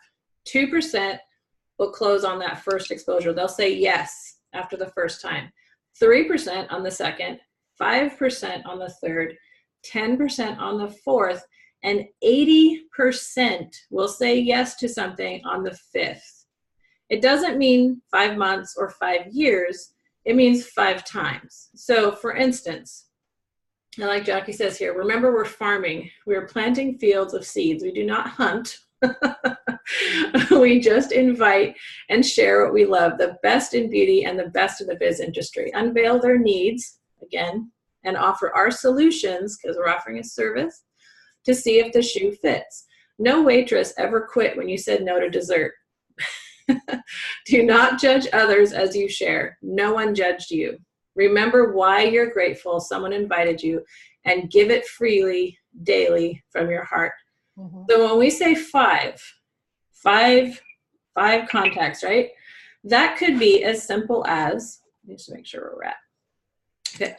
2% will close on that first exposure. They'll say yes after the first time. 3% on the second, 5% on the third, 10% on the fourth, and 80% will say yes to something on the fifth. It doesn't mean 5 months or 5 years. It means 5 times. So for instance, and like Jackie says here, remember we're farming. We're planting fields of seeds. We do not hunt. We just invite and share what we love, the best in beauty and the best in the biz industry. Unveil their needs, again, and offer our solutions, because we're offering a service, to see if the shoe fits. No waitress ever quit when you said no to dessert. Do not judge others as you share. No one judged you. Remember why you're grateful someone invited you, and give it freely, daily, from your heart. So when we say five contacts, right? That could be as simple as, just to make sure where we're at. Okay.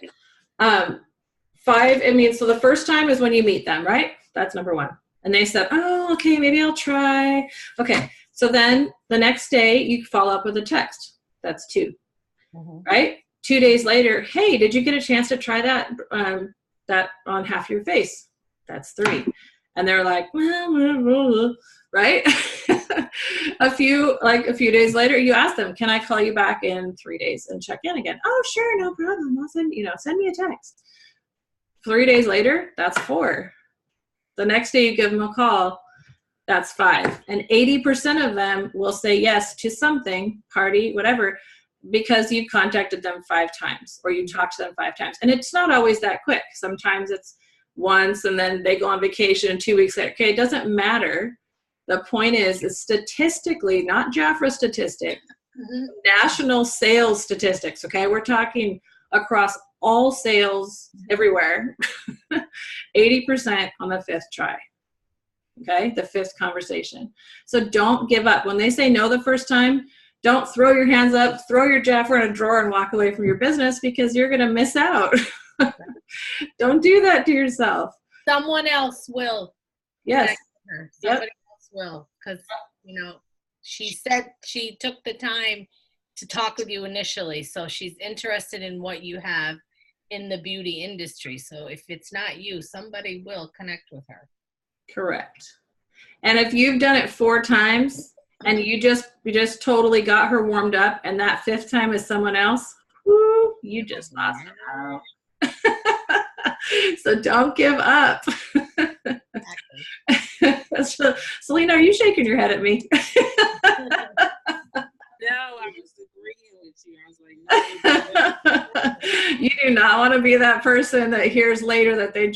5, I mean, so the first time is when you meet them, right? That's number 1. And they said, oh, okay, maybe I'll try. Okay. So then the next day you follow up with a text. That's 2, right? 2 days later, hey, did you get a chance to try that on half your face? That's 3. And they're like, right? a few days later, you ask them, can I call you back in 3 days and check in again? Oh, sure, no problem. I'll send me a text. 3 days later, that's 4. The next day you give them a call, that's 5. And 80% of them will say yes to something, party, whatever, because you contacted them 5 times or you talked to them 5 times. And it's not always that quick. Sometimes it's once and then they go on vacation 2 weeks later. Okay, it doesn't matter. The point is statistically, not Jafra statistic, national sales statistics, okay? We're talking across all sales everywhere, 80% on the 5th try, okay? The 5th conversation. So don't give up. When they say no the first time, don't throw your hands up, throw your Jafra in a drawer and walk away from your business, because you're going to miss out. Don't do that to yourself. Someone else will. Yes. Somebody else will, because she said she took the time to talk with you initially, so she's interested in what you have in the beauty industry. So if it's not you, somebody will connect with her. Correct. And if you've done it 4 times and you just totally got her warmed up, and that 5th time is someone else, whoo, you just lost her. So don't give up. So, Selena, are you shaking your head at me? No, I was agreeing with you. I was like, You do not want to be that person that hears later that they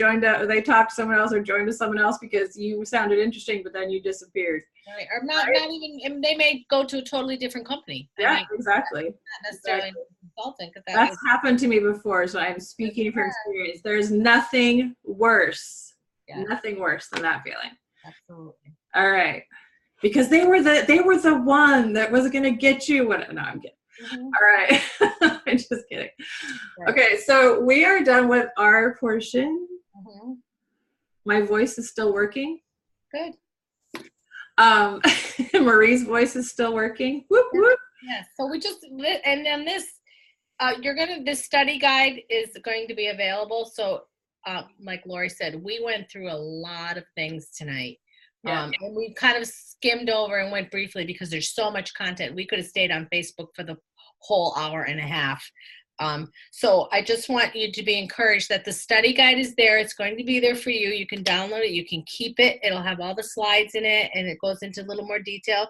talked to someone else or joined with someone else because you sounded interesting, but then you disappeared. Right. Or not even, they may go to a totally different company. Yeah, exactly. Not necessarily consulting. That's happened to me before, so I'm speaking from experience. There's nothing worse. Yeah. Nothing worse than that feeling. Absolutely. All right. Because they were the one that was going to get you. No, I'm kidding. All right. I'm just kidding. Right. Okay, so we are done with our portion. My voice is still working. Good. Marie's voice is still working. Whoop, whoop. Yes. So we just, and then this, this study guide is going to be available. So like Lori said, we went through a lot of things tonight. Yeah. And we kind of skimmed over and went briefly because there's so much content. We could have stayed on Facebook for the whole hour and a half. So I just want you to be encouraged that the study guide is there. It's going to be there for you. You can download it. You can keep it. It'll have all the slides in it, and it goes into a little more detail.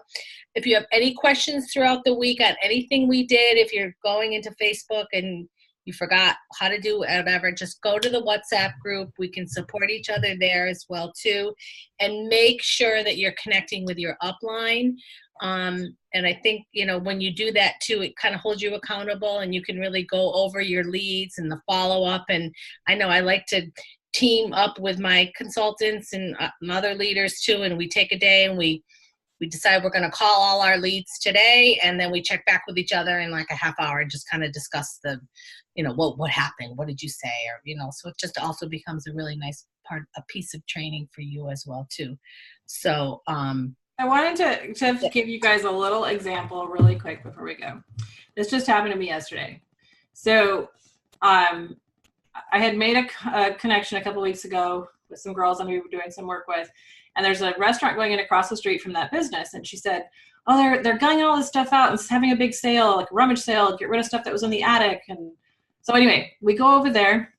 If you have any questions throughout the week on anything we did, if you're going into Facebook and you forgot how to do whatever, just go to the WhatsApp group. We can support each other there as well too. And make sure that you're connecting with your upline. And I think, when you do that too, it kind of holds you accountable and you can really go over your leads and the follow-up. And I know I like to team up with my consultants and other leaders too. And we take a day and we decide we're going to call all our leads today. And then we check back with each other in like a half hour and just kind of discuss the, what happened? What did you say? Or, so it just also becomes a really nice a piece of training for you as well too. So, I wanted to give you guys a little example really quick before we go. This just happened to me yesterday. So I had made a connection a couple weeks ago with some girls I'm doing some work with, and there's a restaurant going in across the street from that business, and she said, oh, they're gutting all this stuff out and having a big sale, like a rummage sale, get rid of stuff that was in the attic. And so anyway, we go over there,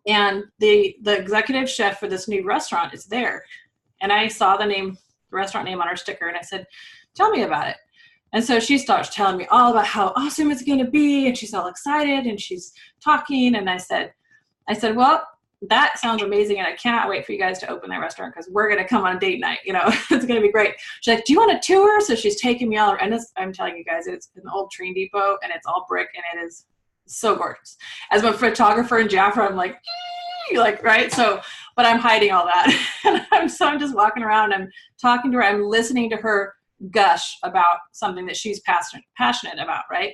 and the executive chef for this new restaurant is there, and I saw the restaurant name on her sticker, and I said, tell me about it. And so she starts telling me all about how awesome it's going to be, and she's all excited, and she's talking, and I said, well, that sounds amazing, and I cannot wait for you guys to open that restaurant because we're going to come on date night. It's going to be great. She's like, do you want a tour? So she's taking me all around, and I'm telling you guys, it's an old train depot, and it's all brick, and it is so gorgeous. As a photographer in Jaffra, I'm like, right? So, but I'm hiding all that. I'm just walking around, I'm talking to her, I'm listening to her gush about something that she's passionate about, right?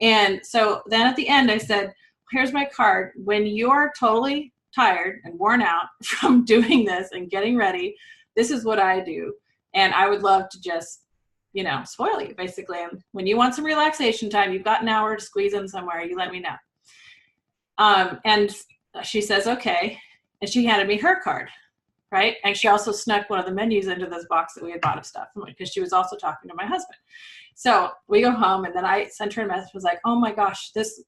And so then at the end I said, here's my card. When you're totally tired and worn out from doing this and getting ready, this is what I do. And I would love to just, spoil you basically. And when you want some relaxation time, you've got an hour to squeeze in somewhere, you let me know. And she says, okay. And she handed me her card, right? And she also snuck one of the menus into this box that we had bought of stuff because she was also talking to my husband. So we go home, and then I sent her a message, was like, oh my gosh, this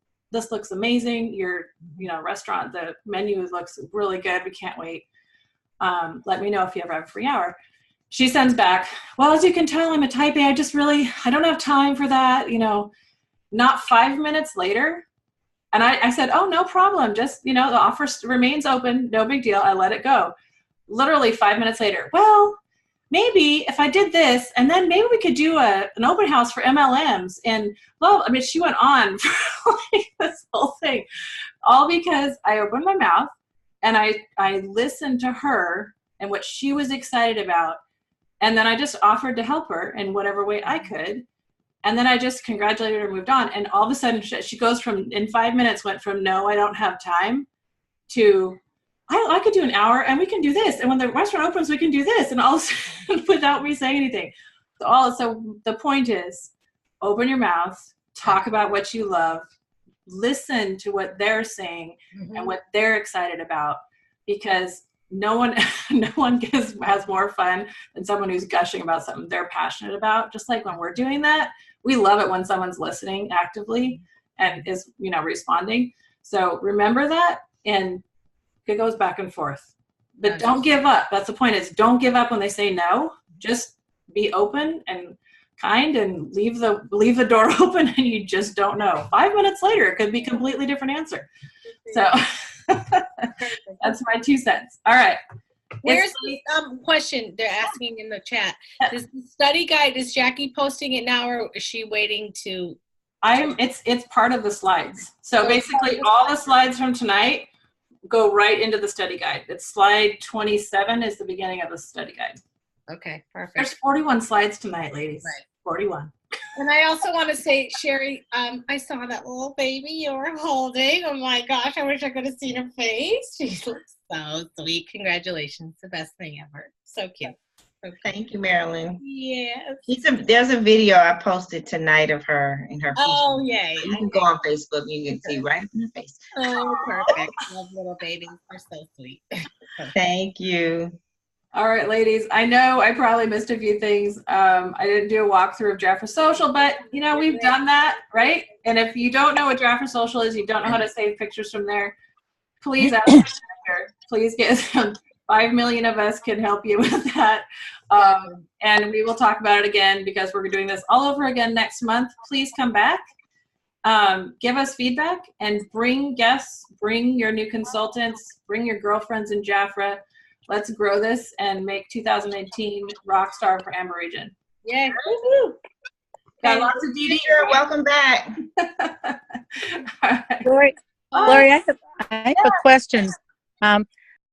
looks amazing. Your, restaurant, the menu looks really good. We can't wait. Let me know if you ever have a free hour. She sends back, well, as you can tell, I'm a type A. I don't have time for that. Not 5 minutes later. And I said, oh, no problem. Just, the offer remains open. No big deal. I let it go. Literally 5 minutes later. Well, maybe if I did this, and then maybe we could do an open house for MLMs. And, well, she went on for this whole thing. All because I opened my mouth and I listened to her and what she was excited about. And then I just offered to help her in whatever way I could. And then I just congratulated her and moved on. And all of a sudden she goes from, in 5 minutes, went from, no, I don't have time to, I could do an hour and we can do this. And when the restaurant opens, we can do this. And all of a sudden, without me saying anything. So the point is, open your mouth, talk about what you love, listen to what they're saying and what they're excited about, because no one has more fun than someone who's gushing about something they're passionate about. Just like when we're doing that, we love it when someone's listening actively and is, responding. So remember that, and it goes back and forth. But don't give up. That's the point, is don't give up when they say no. Just be open and kind and leave the door open, and you just don't know. 5 minutes later, it could be a completely different answer. So that's my 2 cents. All right. Where's the question they're asking in the chat? Is the study guide, is Jackie posting it now, or is she waiting to? It's part of the slides. So basically all the slides from tonight go right into the study guide. It's slide 27 is the beginning of the study guide. Okay, perfect. There's 41 slides tonight, ladies. Right. 41. And I also want to say, Sherry, I saw that little baby you were holding. Oh my gosh, I wish I could have seen her face. She looks so sweet. Congratulations. The best thing ever. So cute. Thank you, Marilyn. Yes. There's a video I posted tonight of her in her. Oh, yay. You can go on Facebook. You can see right in her face. Oh, perfect. Love little babies. They're so sweet. Thank you. All right, ladies. I know I probably missed a few things. I didn't do a walkthrough of Jafra Social, but you know we've done that, right? And if you don't know what Jafra Social is, you don't know how to save pictures from there, please ask your manager. Please get some. 5 million of us can help you with that. And we will talk about it again because we're doing this all over again next month. Please come back. Give us feedback and bring guests, bring your new consultants, bring your girlfriends in Jafra. Let's grow this and make 2018 rockstar for Amber Region. Yay. Got lots of DD. Welcome back. All right. Lori, I have a question.